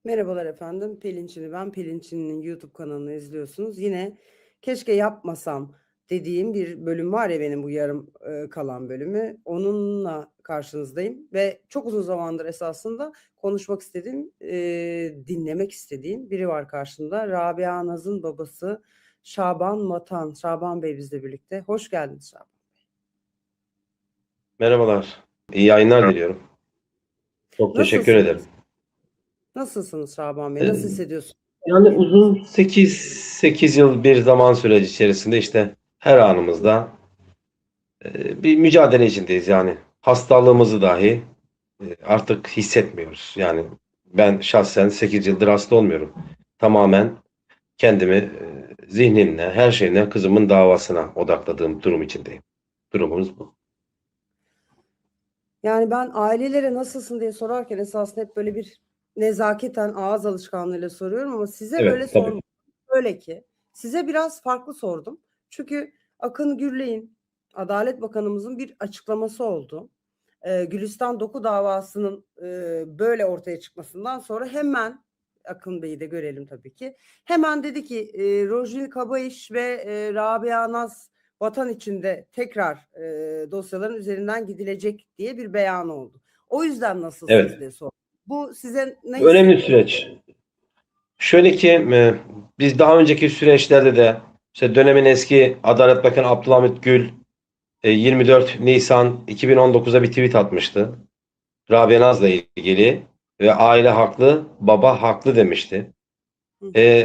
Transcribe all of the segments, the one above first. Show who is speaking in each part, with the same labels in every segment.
Speaker 1: Merhabalar efendim. Pelinçini ben. Pelinçini'nin YouTube kanalını izliyorsunuz. Yine keşke yapmasam dediğim bir bölüm var ya benim bu yarım kalan bölümü. Onunla karşınızdayım ve çok uzun zamandır esasında konuşmak istediğim, dinlemek istediğim biri var karşımda. Rabia Naz'ın babası Şaban Matan. Şaban Bey bizle birlikte. Hoş geldiniz Şaban.
Speaker 2: Merhabalar. İyi yayınlar diliyorum. Çok teşekkür ederim.
Speaker 1: Nasılsınız? Nasılsınız Şaban Bey?
Speaker 2: Ee,
Speaker 1: Nasıl hissediyorsunuz
Speaker 2: Yani
Speaker 1: kendinizi?
Speaker 2: uzun 8 yıl bir zaman süreci içerisinde işte her anımızda bir mücadele içindeyiz yani. Hastalığımızı dahi artık hissetmiyoruz. Yani ben şahsen 8 yıldır hasta olmuyorum. Tamamen kendimi zihnimle, her şeyimle kızımın davasına odakladığım durum içindeyim. Durumumuz bu.
Speaker 1: Yani ben ailelere nasılsın diye sorarken esasında hep böyle bir nezaketen ağız alışkanlığıyla soruyorum ama size böyle
Speaker 2: Evet, tabii.
Speaker 1: sormadım. Öyle ki size biraz farklı sordum. Çünkü Akın Gürley'in Adalet Bakanımızın bir açıklaması oldu. Gülistan Doku davasının böyle ortaya çıkmasından sonra hemen Akın Bey'i de görelim tabii ki. Hemen dedi ki Rojin Kabayış ve Rabia Naz vatan içinde tekrar dosyaların üzerinden gidilecek diye bir beyan oldu. O yüzden nasılsınız
Speaker 2: Evet.
Speaker 1: diye sordum. Bu size ne
Speaker 2: Önemli
Speaker 1: hissettiriyor?
Speaker 2: süreç. Şöyle ki biz daha önceki süreçlerde de işte dönemin eski Adalet Bakanı Abdülhamit Gül 24 Nisan 2019'da bir tweet atmıştı. Rabia Naz'la ilgili ve aile haklı, baba haklı demişti.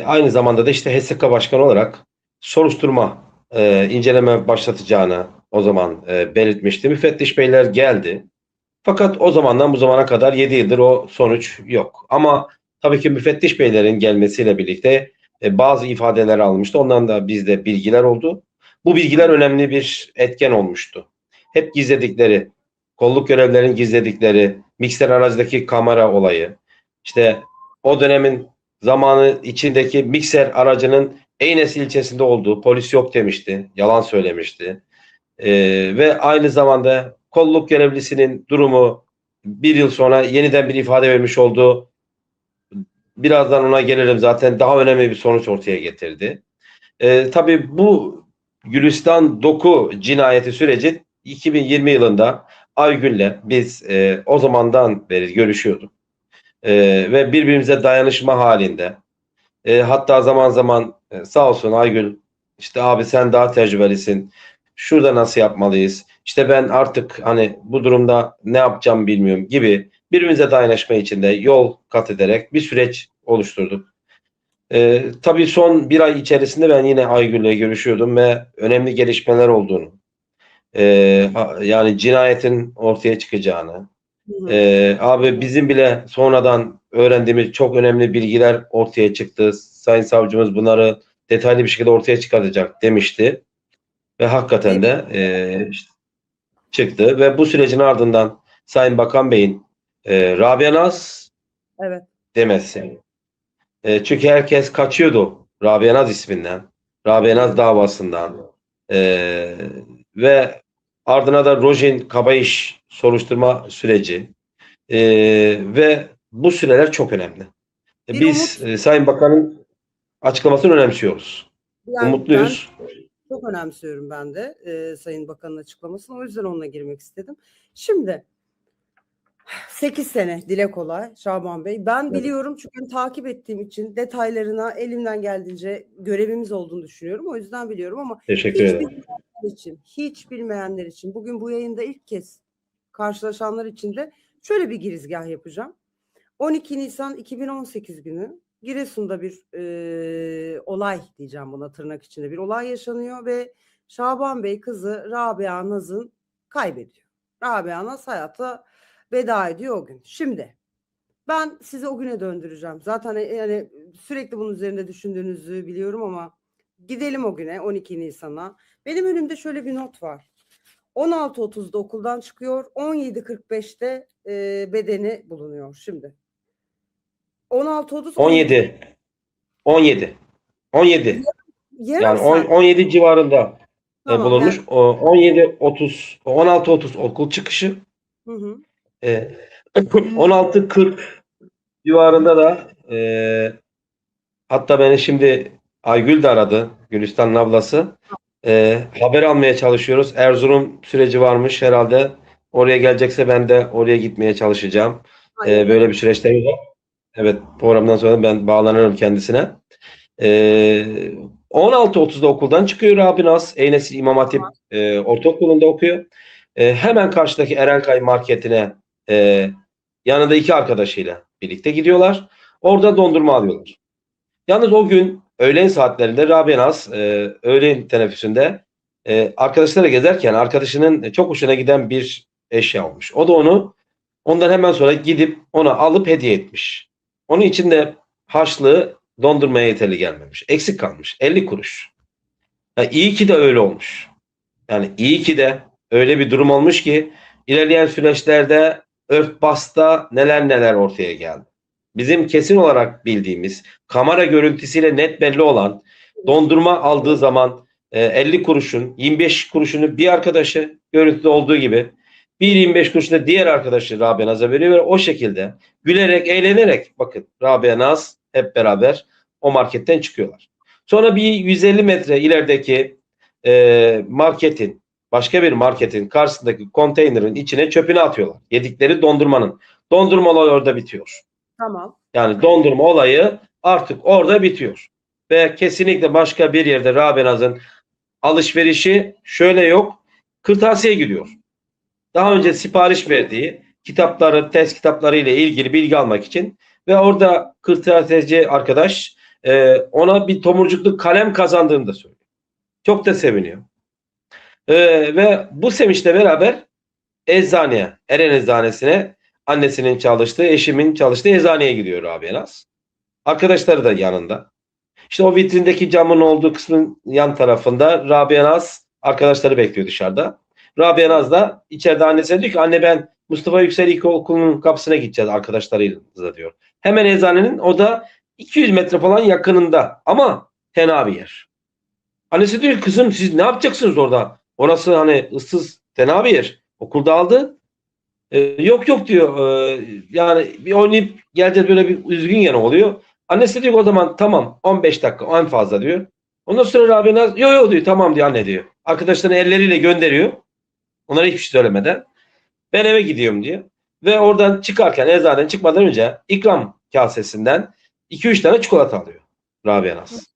Speaker 2: Aynı zamanda da işte HSK Başkanı olarak soruşturma, inceleme başlatacağını o zaman belirtmişti. Müfettiş beyler geldi. Fakat o zamandan bu zamana kadar 7 yıldır o sonuç yok. Ama tabii ki müfettiş beylerin gelmesiyle birlikte bazı ifadeler almıştı. Ondan da bizde bilgiler oldu. Bu bilgiler önemli bir etken olmuştu. Hep gizledikleri, kolluk görevlilerin gizledikleri, mikser aracındaki kamera olayı, işte o dönemin zamanı içindeki mikser aracının Eynes ilçesinde olduğu, polis yok demişti, yalan söylemişti. Ve aynı zamanda kolluk görevlisinin durumu bir yıl sonra yeniden bir ifade vermiş oldu. Birazdan ona gelirim, zaten daha önemli bir sonuç ortaya getirdi. Tabii bu Gülistan Doku cinayeti süreci 2020 yılında Aygül'le biz o zamandan beri görüşüyorduk. Ve birbirimize dayanışma halinde. Hatta zaman zaman sağ olsun Aygül, işte abi sen daha tecrübelisin. Şurada nasıl yapmalıyız? İşte ben artık hani bu durumda ne yapacağım bilmiyorum gibi birbirimize dayanışma içinde yol kat ederek bir süreç oluşturduk. Tabii son bir ay içerisinde ben yine Aygül'le görüşüyordum ve önemli gelişmeler olduğunu, yani cinayetin ortaya çıkacağını,
Speaker 1: Hı hı.
Speaker 2: abi bizim bile sonradan öğrendiğimiz çok önemli bilgiler ortaya çıktı. Sayın savcımız bunları detaylı bir şekilde ortaya çıkaracak demişti. Ve hakikaten de işte çıktı. Ve bu sürecin ardından Sayın Bakan Bey'in Rabia Naz
Speaker 1: Evet.
Speaker 2: demesi. Çünkü herkes kaçıyordu Rabia Naz isminden. Rabia
Speaker 1: Hı
Speaker 2: Naz
Speaker 1: hı.
Speaker 2: davasından. E, Ve ardına da Rojin Kabayış soruşturma süreci. Ve bu süreler çok önemli.
Speaker 1: Bir
Speaker 2: Biz
Speaker 1: umut,
Speaker 2: Sayın Bakan'ın açıklamasını önemsiyoruz.
Speaker 1: yani ben
Speaker 2: Umutluyuz.
Speaker 1: çok önemsiyorum ben de Sayın Bakan'ın açıklamasını. O yüzden onunla girmek istedim. Şimdi 8 sene dile kolay Şaban Bey. Ben
Speaker 2: Evet.
Speaker 1: biliyorum çünkü takip ettiğim için detaylarına elimden geldiğince görevimiz olduğunu düşünüyorum. O yüzden biliyorum ama
Speaker 2: Teşekkür
Speaker 1: hiç
Speaker 2: ederim.
Speaker 1: bilmeyenler için, hiç bilmeyenler için bugün bu yayında ilk kez karşılaşanlar için de şöyle bir girizgah yapacağım. 12 Nisan 2018 günü Giresun'da bir olay diyeceğim buna tırnak içinde bir olay yaşanıyor ve Şaban Bey kızı Rabia Naz'ın kaybediyor. Rabia Naz hayata veda ediyor o gün. Şimdi ben sizi o güne döndüreceğim. Zaten yani sürekli bunun üzerinde düşündüğünüzü biliyorum ama gidelim o güne 12 Nisan'a. Benim önümde şöyle bir not var. 16.30'da okuldan çıkıyor. 17.45'te bedeni bulunuyor şimdi. 16.30 17.
Speaker 2: 17. 17. 17.
Speaker 1: Yarım
Speaker 2: Yani
Speaker 1: saat.
Speaker 2: 17 civarında
Speaker 1: Tamam yani.
Speaker 2: bulunmuş. 17.30, 16.30 okul çıkışı.
Speaker 1: Hı hı.
Speaker 2: E, 16.40 civarında da hatta beni şimdi Aygül de aradı. Gülistan'ın ablası. Haber almaya çalışıyoruz. Erzurum süreci varmış herhalde. Oraya gelecekse ben de oraya gitmeye çalışacağım.
Speaker 1: Hayırlı.
Speaker 2: Böyle bir süreçleri var. Evet, programdan sonra ben bağlanırım kendisine. 16.30'da okuldan çıkıyor Rabia Naz. Eynesil İmam Hatip Ortaokulu'nda okuyor. Hemen karşıdaki Erenkay marketine yanında iki arkadaşıyla birlikte gidiyorlar. Orada dondurma alıyorlar. Yalnız o gün öğlen saatlerinde Rabia Naz öğlen teneffüsünde arkadaşlarla gezerken arkadaşının çok hoşuna giden bir eşya olmuş. O da ondan hemen sonra gidip ona alıp hediye etmiş. Onun için de harçlığı dondurmaya yeterli gelmemiş. Eksik kalmış. 50 kuruş. Ya iyi ki de öyle olmuş. Yani iyi ki de öyle bir durum olmuş ki ilerleyen süreçlerde örtbasta neler neler ortaya geldi. Bizim kesin olarak bildiğimiz kamera görüntüsüyle net belli olan dondurma aldığı zaman 50 kuruşun 25 kuruşunu bir arkadaşı görüntüde olduğu gibi bir 25 kuruşunu diğer arkadaşı Rabia Naz'a veriyor ve o şekilde gülerek eğlenerek bakın Rabia Naz hep beraber o marketten çıkıyorlar. Sonra bir 150 metre ilerideki marketin başka bir marketin karşısındaki konteynerin içine çöpünü atıyorlar. Yedikleri dondurmanın. Dondurma olayı orada bitiyor.
Speaker 1: Tamam.
Speaker 2: Yani dondurma olayı artık orada bitiyor. Ve kesinlikle başka bir yerde Rabia Naz'ın alışverişi şöyle yok. Kırtasiye gidiyor. Daha önce sipariş verdiği kitapları, test kitapları ile ilgili bilgi almak için ve orada kırtasiyeci arkadaş ona bir tomurcukluk kalem kazandığını da söylüyor. Çok da seviniyor. Ve bu sevinçle beraber eczaneye, Eren Eczanesi'ne annesinin çalıştığı, eşimin çalıştığı eczaneye gidiyor Rabia Naz. Arkadaşları da yanında. İşte o vitrindeki camın olduğu kısmın yan tarafında Rabia Naz arkadaşları bekliyor dışarıda. Rabia Naz da içeride annesine diyor ki anne ben Mustafa Yüksel İlkokulu'nun kapısına gideceğiz arkadaşlarıyla diyor. Hemen eczanenin o da 200 metre falan yakınında ama fena bir yer. Annesi diyor kızım siz ne yapacaksınız orada? Orası hani ıssız fena bir yer. Okulda aldı. Yok yok diyor. Yani bir oynayıp geleceğiz böyle bir üzgün yanı oluyor. Annesi diyor o zaman tamam 15 dakika en fazla diyor. Ondan sonra Rabia Naz yok yok diyor tamam diyor anne diyor. Arkadaşlarını elleriyle gönderiyor. Onlara hiçbir şey söylemeden. Ben eve gidiyorum diyor. Ve oradan çıkarken eczaneden çıkmadan önce ikram kasesinden 2-3 tane çikolata alıyor Rabia Naz.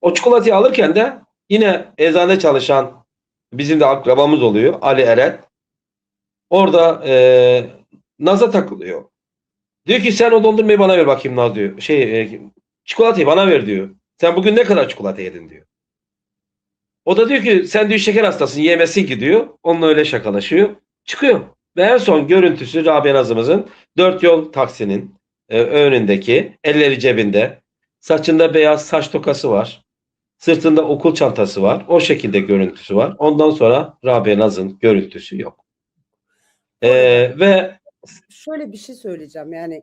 Speaker 2: O çikolatayı alırken de yine eczanede çalışan bizim de akrabamız oluyor Ali Eren. Orada Naz'a takılıyor. Diyor ki sen o dondurmayı bana ver bakayım Naz diyor. Çikolatayı bana ver diyor. Sen bugün ne kadar çikolata yedin diyor. O da diyor ki sen diyor şeker hastasın yemezsin ki diyor. Onunla öyle şakalaşıyor. Çıkıyor. Ve en son görüntüsü Rabia Naz'ımızın 4 yol taksinin önündeki elleri cebinde. Saçında beyaz saç tokası var. Sırtında okul çantası var. O şekilde görüntüsü var. Ondan sonra Rabia Naz'ın görüntüsü yok. Ve
Speaker 1: Şöyle bir şey söyleyeceğim yani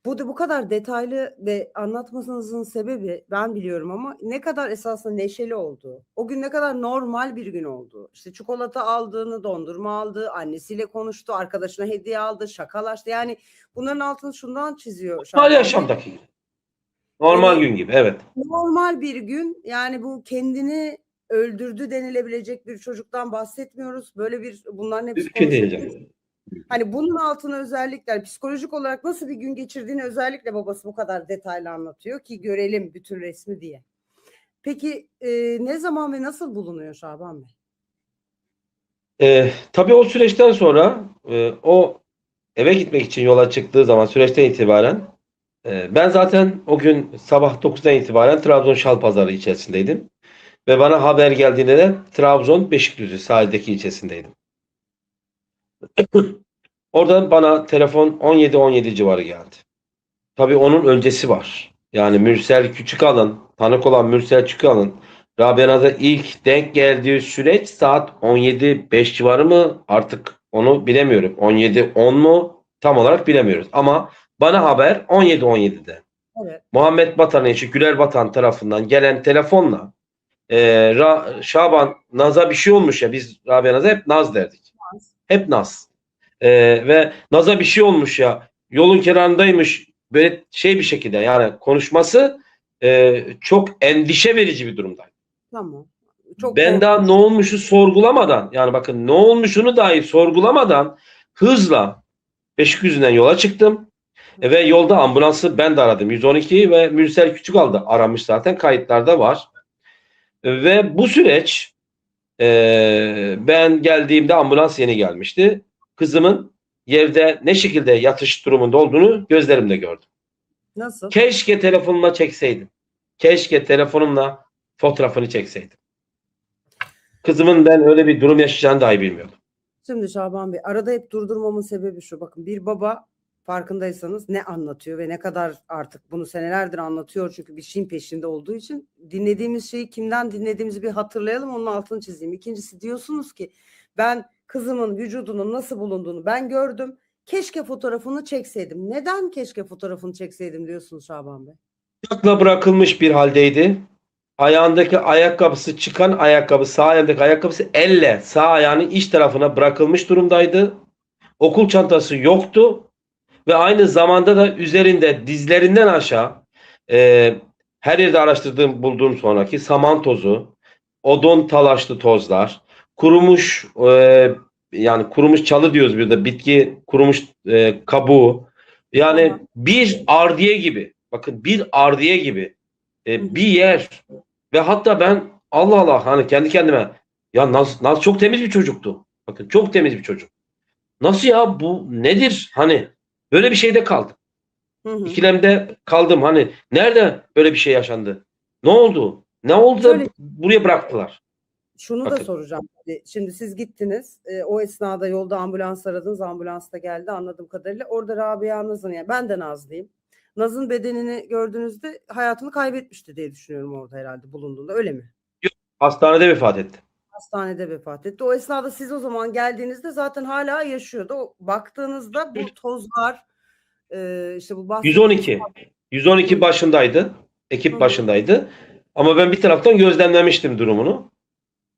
Speaker 1: bu kadar detaylı ve anlatmasınızın sebebi ben biliyorum ama ne kadar esasında neşeli olduğu, o gün ne kadar normal bir gün olduğu, işte çikolata aldığını, dondurma aldı, annesiyle konuştu, arkadaşına hediye aldı, şakalaştı. Yani bunların altını şundan çiziyor
Speaker 2: normal
Speaker 1: Şaban Bey.
Speaker 2: yaşamdaki gibi. Normal
Speaker 1: Evet.
Speaker 2: gün gibi evet.
Speaker 1: Normal bir gün yani bu kendini öldürdü denilebilecek bir çocuktan bahsetmiyoruz. Bunların hepsi
Speaker 2: Mümkün değil
Speaker 1: konuşulmuş.
Speaker 2: canım.
Speaker 1: Hani bunun altına özellikle yani psikolojik olarak nasıl bir gün geçirdiğini özellikle babası bu kadar detaylı anlatıyor ki görelim bütün resmi diye. Peki ne zaman ve nasıl bulunuyor Şaban Bey?
Speaker 2: Tabii o süreçten sonra o eve gitmek için yola çıktığı zaman süreçten itibaren ben zaten o gün sabah 9'dan itibaren Trabzon Şalpazarı ilçesindeydim. Ve bana haber geldiğinde de Trabzon Beşikdüzü sahildeki ilçesindeydim. Oradan bana telefon 17-17 civarı geldi. Tabii onun öncesi var. Yani Mürsel Küçükalın, tanık olan Mürsel Küçükalın Rabia Naz'a ilk denk geldiği süreç saat 17-5 civarı mı? Artık onu bilemiyorum. 17-10 mu? Tam olarak bilemiyoruz. Ama bana haber 17-17'de.
Speaker 1: Evet.
Speaker 2: Muhammed Batan'ın eşi Güler Batan tarafından gelen telefonla Şaban Naz'a bir şey olmuş ya biz Rabia Naz'a hep Naz derdik. Hep Naz. Ve Naz'a bir şey olmuş ya. Yolun kenarındaymış. böyle şey bir şekilde, yani konuşması çok endişe verici bir durumdaydı.
Speaker 1: Tamam. Çok
Speaker 2: Ben daha ne
Speaker 1: korkunç.
Speaker 2: olmuşu sorgulamadan, yani bakın ne olmuşunu dahi sorgulamadan hızla Beşikdüzü'nden yola çıktım. Ve yolda ambulansı ben de aradım. 112 ve Mürsel Küçükaldı aramış, zaten kayıtlarda var. Ve bu süreç, ben geldiğimde ambulans yeni gelmişti. Kızımın yerde ne şekilde yatış durumunda olduğunu gözlerimle gördüm.
Speaker 1: Nasıl?
Speaker 2: Keşke telefonumla çekseydim. Keşke telefonumla fotoğrafını çekseydim. Kızımın ben öyle bir durum yaşayacağını dahi bilmiyordum.
Speaker 1: Şimdi Şaban Bey, arada hep durdurmamın sebebi şu. Bakın, bir baba farkındaysanız ne anlatıyor ve ne kadar artık bunu senelerdir anlatıyor, çünkü bir şeyin peşinde olduğu için dinlediğimiz şeyi kimden dinlediğimizi bir hatırlayalım, onun altını çizeyim. İkincisi, diyorsunuz ki ben kızımın vücudunun nasıl bulunduğunu ben gördüm. Keşke fotoğrafını çekseydim. Neden keşke fotoğrafını çekseydim diyorsunuz Şaban Bey?
Speaker 2: Ayakla bırakılmış bir haldeydi. Ayağındaki ayakkabısı, çıkan ayakkabı, sağ ayağındaki ayakkabısı elle sağ ayağının iç tarafına bırakılmış durumdaydı. Okul çantası yoktu ve aynı zamanda da üzerinde dizlerinden aşağı, her yerde araştırdığım bulduğum sonraki saman tozu, odun talaşlı tozlar, kurumuş, yani kurumuş çalı diyoruz bir de, bitki kurumuş kabuğu, yani
Speaker 1: Aha.
Speaker 2: bir ardiye gibi, bakın bir ardiye gibi bir yer. Ve hatta ben Allah Allah, hani kendi kendime, ya nasıl çok temiz bir çocuktu. Bakın çok temiz bir çocuk. Nasıl ya, bu nedir? Hani böyle bir şeyde kaldım.
Speaker 1: Hı hı.
Speaker 2: İkilemde kaldım. Hani nerede böyle bir şey yaşandı? Ne oldu? Ne oldu da
Speaker 1: Şöyle,
Speaker 2: buraya bıraktılar?
Speaker 1: şunu da
Speaker 2: Bakın.
Speaker 1: soracağım. Şimdi siz gittiniz. O esnada yolda ambulans aradınız. Ambulans da geldi anladığım kadarıyla. Orada Rabia Naz'ın, yani ben de Nazlıyım, Naz'ın bedenini gördüğünüzde hayatını kaybetmişti diye düşünüyorum orada herhalde bulunduğunda. Öyle mi?
Speaker 2: Hastanede vefat etti.
Speaker 1: Hastanede vefat etti. O esnada siz o zaman geldiğinizde zaten hala yaşıyordu. O, baktığınızda bu tozlar, işte bu bahsettiğiniz...
Speaker 2: 112. 112
Speaker 1: Hı
Speaker 2: başındaydı.
Speaker 1: hı.
Speaker 2: Ekip
Speaker 1: Hı.
Speaker 2: başındaydı. Ama ben bir taraftan gözlemlemiştim durumunu.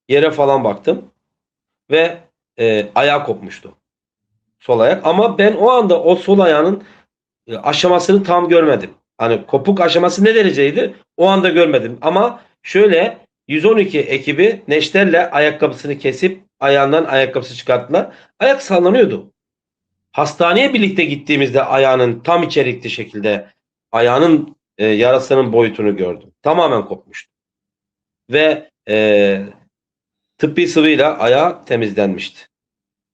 Speaker 2: Yere falan baktım ve ayağı kopmuştu. Sol ayak. Ama ben o anda o sol ayağının aşamasını tam görmedim. Hani kopuk aşaması ne dereceydi? O anda görmedim. Ama şöyle, 112 ekibi neşterle ayakkabısını kesip ayağından ayakkabısı çıkarttılar. Ayak sallanıyordu. Hastaneye birlikte gittiğimizde ayağının tam içerikli şekilde ayağının yarasının boyutunu gördüm. Tamamen kopmuştu. Ve tıbbi sıvıyla ayağı temizlenmişti.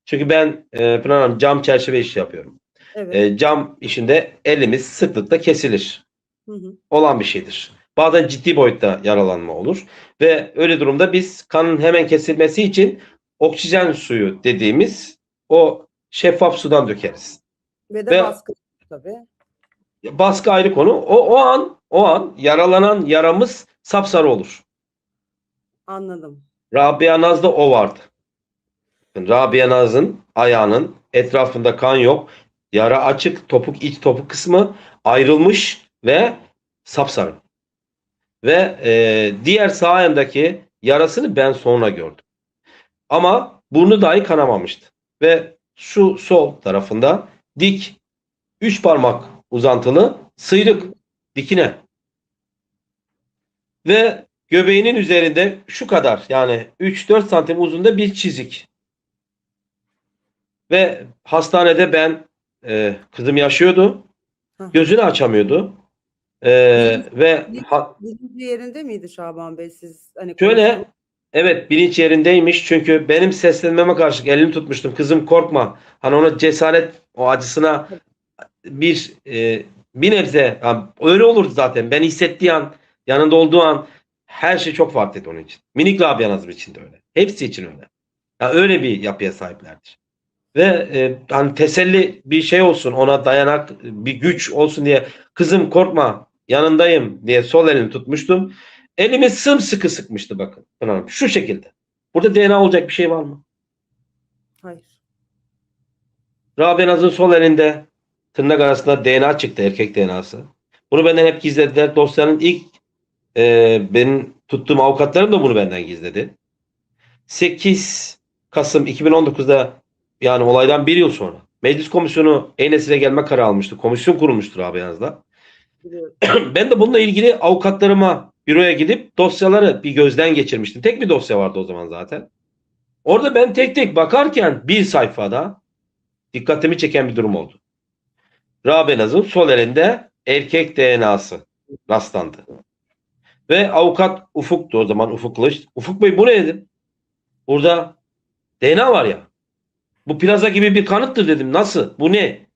Speaker 2: Çünkü ben Pınar Hanım, cam çerçeve işi yapıyorum.
Speaker 1: Evet.
Speaker 2: Cam işinde elimiz sıklıkla kesilir.
Speaker 1: Hı hı.
Speaker 2: Olan bir şeydir. Bazen ciddi boyutta yaralanma olur. Ve öyle durumda biz kanın hemen kesilmesi için oksijen suyu dediğimiz o şeffaf sudan dökeriz.
Speaker 1: Ve de
Speaker 2: Ve
Speaker 1: baskı tabii.
Speaker 2: baskı ayrı konu. O an yaralanan yaramız sapsarı olur.
Speaker 1: Anladım.
Speaker 2: Rabia Naz'da o vardı. Rabia Naz'ın ayağının etrafında kan yok. Yara açık, topuk, iç topuk kısmı ayrılmış ve sapsarı. Ve diğer sağ ayağındaki yarasını ben sonra gördüm. Ama burnu dahi kanamamıştı. Ve şu sol tarafında dik, 3 parmak uzantılı, sıyrık, dikine. Ve göbeğinin üzerinde şu kadar, yani 3-4 santim uzunluğunda bir çizik. Ve hastanede ben, kızım yaşıyordu.
Speaker 1: Hı.
Speaker 2: Gözünü açamıyordu.
Speaker 1: Bilinç,
Speaker 2: Ve
Speaker 1: bilinci yerinde miydi Şaban Bey? Siz hani
Speaker 2: şöyle,
Speaker 1: konuştunuz.
Speaker 2: evet, bilinç yerindeymiş. Çünkü benim seslenmeme karşılık elini tutmuştum. Kızım korkma. Hani ona cesaret, o acısına bir nebze, yani öyle olurdu zaten. Ben hissettiği an, yanında olduğu an her şey çok farklıydı onun için. Minik Rabia Nazım için de öyle. Hepsi için öyle. Yani öyle bir yapıya sahiplerdir. Ve hani teselli bir şey olsun, ona dayanak, bir güç olsun diye, kızım korkma yanındayım diye sol elini tutmuştum. Elimi sımsıkı sıkmıştı, bakın. Şu şekilde. Burada DNA olacak bir şey var mı?
Speaker 1: Hayır.
Speaker 2: Rabia Naz'ın sol elinde tırnak arasında DNA çıktı, erkek DNA'sı. Bunu benden hep gizlediler. Dosyanın ilk benim tuttuğum avukatlarım da bunu benden gizledi. 8 Kasım 2019'da, yani olaydan bir yıl sonra, Meclis komisyonu Eynesi'ne gelme kararı almıştı. Komisyon kurulmuştur abi yazda.
Speaker 1: Biliyorum.
Speaker 2: Ben de bununla ilgili avukatlarıma büroya gidip dosyaları bir gözden geçirmiştim. Tek bir dosya vardı o zaman zaten. Orada ben tek tek bakarken bir sayfada dikkatimi çeken bir durum oldu. Rabenaz'ın sol elinde erkek DNA'sı rastlandı. Ve avukat Ufuk'tu o zaman, Ufuk Kılıç. Ufuk Bey bu ne dedim. Burada DNA var ya. Bu plaza gibi bir kanıttır dedim. Nasıl? Bu ne?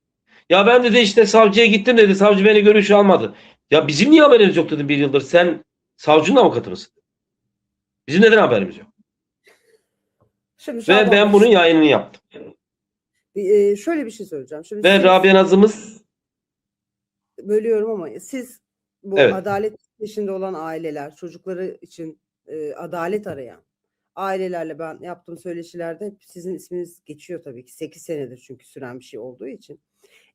Speaker 2: Ya ben dedi işte savcıya gittim dedi. Savcı beni görüşü almadı. Ya bizim niye haberimiz yok dedim bir yıldır. Sen savcının avukatı mısın? Bizim neden haberimiz yok?
Speaker 1: Şimdi
Speaker 2: Ve
Speaker 1: Şaban
Speaker 2: ben
Speaker 1: Bey,
Speaker 2: bunun yayınını yaptım.
Speaker 1: şöyle bir şey söyleyeceğim. Şimdi
Speaker 2: Ve
Speaker 1: siz,
Speaker 2: Rabia Nazımız
Speaker 1: bölüyorum ama siz bu
Speaker 2: evet.
Speaker 1: adalet peşinde olan aileler, çocukları için adalet arayan ailelerle ben yaptığım söyleşilerde hep sizin isminiz geçiyor tabii ki. 8 senedir çünkü süren bir şey olduğu için.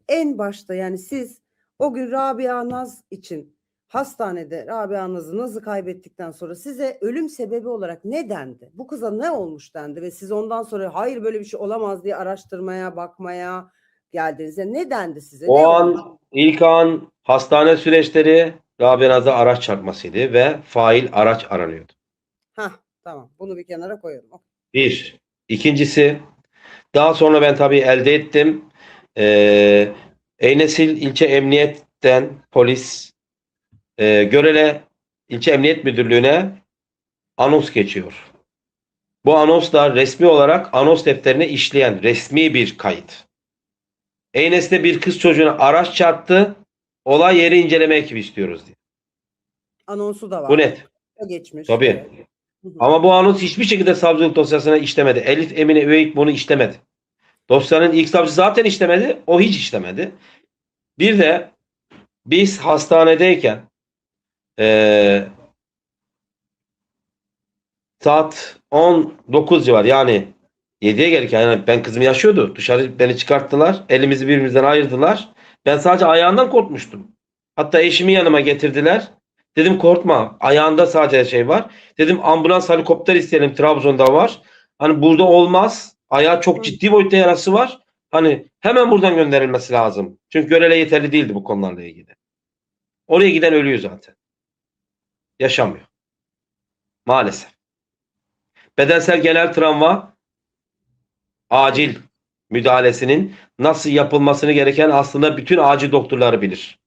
Speaker 1: En başta yani siz o gün Rabia Naz için hastanede Rabia Naz'ı kaybettikten sonra size ölüm sebebi olarak ne dendi? Bu kıza ne olmuş dendi ve siz ondan sonra hayır böyle bir şey olamaz diye araştırmaya, bakmaya geldiniz. Yani ne dendi size?
Speaker 2: O
Speaker 1: Ne olmuş?
Speaker 2: an ilk an hastane süreçleri Rabia Naz'a araç çarpmasıydı ve fail araç aranıyordu.
Speaker 1: Hah, tamam. Bunu bir kenara koyalım.
Speaker 2: Bir. İkincisi daha sonra ben tabii elde ettim. Eynesil İlçe Emniyet'ten polis Görele İlçe Emniyet Müdürlüğü'ne anons geçiyor. Bu anons da resmi olarak anons defterine işleyen resmi bir kayıt. Eynes'te bir kız çocuğuna araç çarptı. Olay yeri inceleme ekibi istiyoruz diye.
Speaker 1: Anonsu da
Speaker 2: Bu
Speaker 1: var.
Speaker 2: net.
Speaker 1: Geçmiş.
Speaker 2: Tabii.
Speaker 1: Evet. Hı hı.
Speaker 2: Ama bu anons hiçbir şekilde savcılık dosyasına işlemedi. Elif Emine Üveyik bunu işlemedi. Dosyanın ilk savcısı zaten işlemedi. O hiç işlemedi. Bir de biz hastanedeyken saat 19 civar yani 7'ye gelirken yani ben kızım yaşıyordu. Dışarı beni çıkarttılar. Elimizi birbirimizden ayırdılar. Ben sadece ayağından korkmuştum. Hatta eşimi yanıma getirdiler. Dedim korkma. Ayağında sadece şey var. Dedim ambulans helikopter isteyelim. Trabzon'da var. Hani burada olmaz. Ayağı çok ciddi boyutta yarası var. Hani hemen buradan gönderilmesi lazım. Çünkü Görele yeterli değildi bu konularla ilgili. Oraya giden ölüyor zaten. Yaşamıyor. Maalesef. Bedensel genel travma acil müdahalesinin nasıl yapılmasını gereken aslında bütün acil doktorları bilir.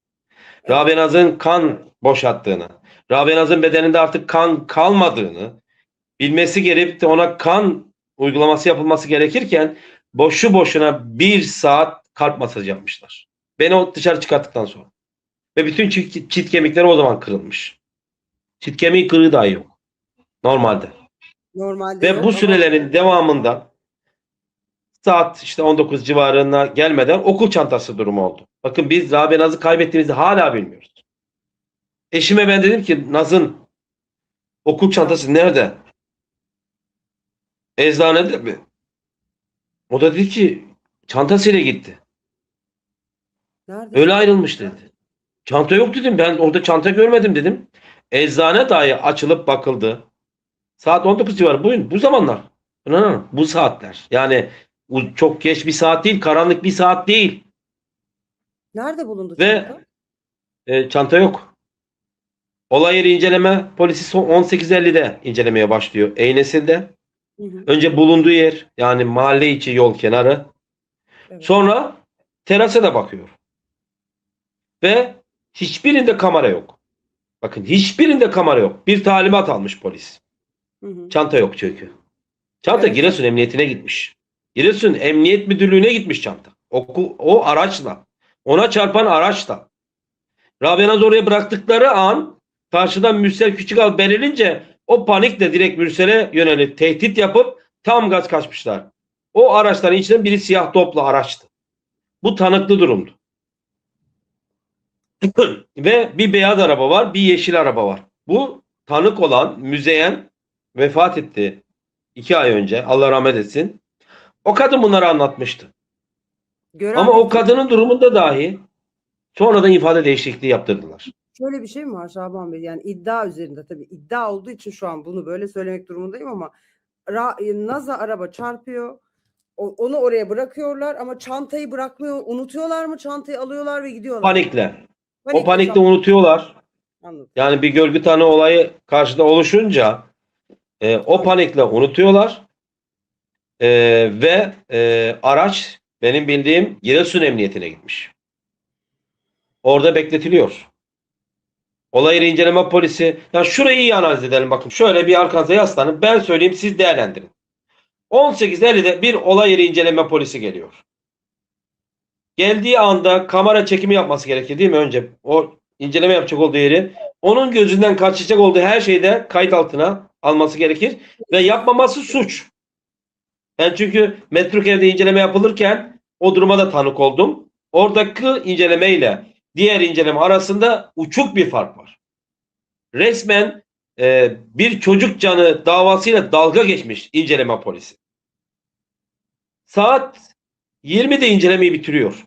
Speaker 2: Rabia Naz'ın kan boşalttığını, Rabia Naz'ın bedeninde artık kan kalmadığını bilmesi gerekip de ona kan uygulaması yapılması gerekirken boşu boşuna 1 saat kalp masajı yapmışlar. Beni o dışarı çıkarttıktan sonra. Ve bütün çift kemikleri o zaman kırılmış. Çift kemiği kırığı dahi yok. Normalde.
Speaker 1: Normalde
Speaker 2: Ve
Speaker 1: yok
Speaker 2: bu
Speaker 1: ama
Speaker 2: sürelerin devamında saat işte 19 civarına gelmeden okul çantası durumu oldu. Bakın biz Rabia Naz'ı kaybettiğimizi hala bilmiyoruz. Eşime ben dedim ki Naz'ın okul çantası nerede? Eczanede mi? O da dedi ki çantasıyla gitti.
Speaker 1: nerede
Speaker 2: Öyle
Speaker 1: çanta?
Speaker 2: ayrılmış dedi. Çanta yok dedim. Ben orada çanta görmedim dedim. Eczane dahi açılıp bakıldı. Saat 19 civarı. Bu zamanlar. Bu saatler. Yani bu çok geç bir saat değil. Karanlık bir saat değil.
Speaker 1: Nerede bulundu
Speaker 2: Ve
Speaker 1: çanta?
Speaker 2: çanta yok. Olay yeri inceleme polisi son 18.50'de incelemeye başlıyor. Eynesil'de.
Speaker 1: Hı hı.
Speaker 2: Önce bulunduğu yer yani mahalle içi yol kenarı.
Speaker 1: Evet.
Speaker 2: Sonra terasa da bakıyor. Ve hiçbirinde kamera yok. Bakın hiçbirinde kamera yok. Bir talimat almış polis.
Speaker 1: Hı hı.
Speaker 2: Çanta yok çünkü. Çanta
Speaker 1: Evet.
Speaker 2: Giresun Emniyetine gitmiş. Giresun Emniyet Müdürlüğü'ne gitmiş çanta. O araçla. Ona çarpan araçla. Rabia Naz oraya bıraktıkları an karşıdan Mürsel Küçükal belirince o panikle direkt Mürsel'e yönelip tehdit yapıp tam gaz kaçmışlar. O araçların içinden biri siyah toplu araçtı. Bu tanıklı durumdu. Ve bir beyaz araba var, bir yeşil araba var. Bu tanık olan Müzeyyen vefat etti 2 ay önce. Allah rahmet etsin. O kadın bunları anlatmıştı.
Speaker 1: Gören
Speaker 2: Ama
Speaker 1: bir
Speaker 2: o kadının durumunda dahi sonradan ifade değişikliği yaptırdılar.
Speaker 1: şöyle bir şey mi var Şaban Bey? Yani iddia üzerinde tabii iddia olduğu için şu an bunu böyle söylemek durumundayım ama Naz'a araba çarpıyor. Onu oraya bırakıyorlar ama çantayı bırakmıyor. Unutuyorlar mı? Çantayı alıyorlar ve gidiyorlar.
Speaker 2: Panikle. O
Speaker 1: Panikle
Speaker 2: panikte unutuyorlar.
Speaker 1: Anladım.
Speaker 2: Yani bir görgü tanığı olayı karşıda oluşunca o
Speaker 1: Anladım.
Speaker 2: panikle unutuyorlar. Ve araç benim bildiğim Giresun Emniyetine gitmiş. Orada bekletiliyor. Olay yeri inceleme polisi. Yani şurayı iyi analiz edelim. Bakın şöyle bir arkanıza yaslanın. Ben söyleyeyim, siz değerlendirin. 18.50'de bir olay yeri inceleme polisi geliyor. Geldiği anda kamera çekimi yapması gerekir değil mi? Önce o inceleme yapacak olduğu yeri, onun gözünden kaçacak olduğu her şeyi de kayıt altına alması gerekir. Ve yapmaması suç. Ben çünkü Metrokev'de inceleme yapılırken o duruma da tanık oldum. Oradaki inceleme ile diğer inceleme arasında uçuk bir fark var. Resmen bir çocuk canı davasıyla dalga geçmiş inceleme polisi. Saat 20'de incelemeyi bitiriyor.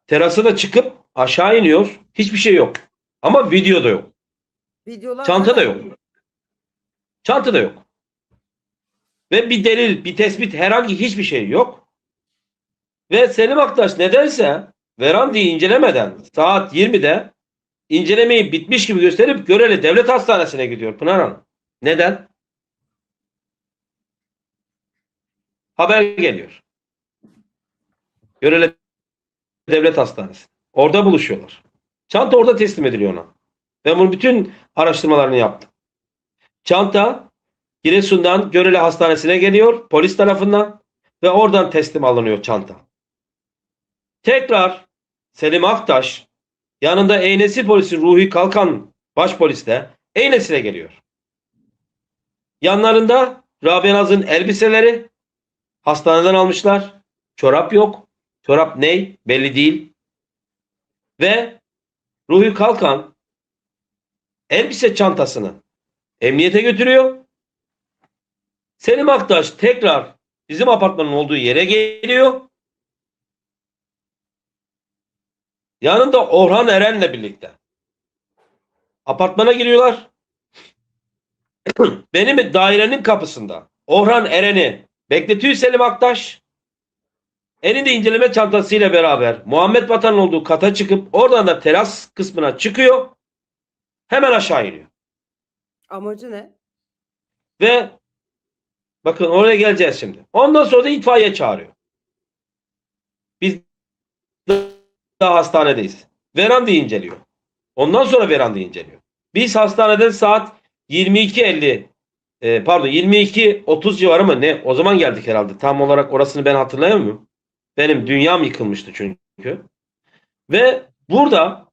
Speaker 2: Terasa da çıkıp aşağı iniyor. Hiçbir şey yok. Ama video da yok.
Speaker 1: Videolar
Speaker 2: Çanta da
Speaker 1: hala-
Speaker 2: yok. Çanta da yok. Ve bir delil, bir tespit, herhangi hiçbir şey yok. Ve Selim Aktaş nedense Veranda'yı incelemeden saat 20'de incelemeyi bitmiş gibi gösterip Görele Devlet Hastanesi'ne gidiyor Pınar Hanım. Neden? Haber geliyor. Görele Devlet Hastanesi. Orada buluşuyorlar. Çanta orada teslim ediliyor ona. Ben bunun bütün araştırmalarını yaptım. Çanta Giresun'dan Görele Hastanesi'ne geliyor polis tarafından ve oradan teslim alınıyor çanta. Tekrar Selim Aktaş yanında Eynesi polisi Ruhi Kalkan başpolisle Eynesi'ne geliyor. Yanlarında Rabia Naz'ın elbiseleri hastaneden almışlar. Çorap yok. Çorap ney? Belli değil. Ve Ruhi Kalkan elbise çantasını emniyete götürüyor. Selim Aktaş tekrar bizim apartmanın olduğu yere geliyor. Yanında Orhan Eren'le birlikte. Apartmana giriyorlar. Benim dairenin kapısında Orhan Eren'i bekletiyor Selim Aktaş. Elinde inceleme çantasıyla beraber Muhammed Vatan'ın olduğu kata çıkıp oradan da teras kısmına çıkıyor. Hemen aşağı iniyor.
Speaker 1: Amacı ne?
Speaker 2: Ve bakın oraya geleceğiz şimdi. Ondan sonra da itfaiye çağırıyor. Biz daha hastanedeyiz. Veranda'yı inceliyor. Ondan sonra verandayı inceliyor. Biz hastaneden saat 22.50 pardon 22.30 civarı mı ne? O zaman geldik herhalde. Tam olarak orasını ben hatırlayamıyorum. Benim dünyam yıkılmıştı çünkü. Ve burada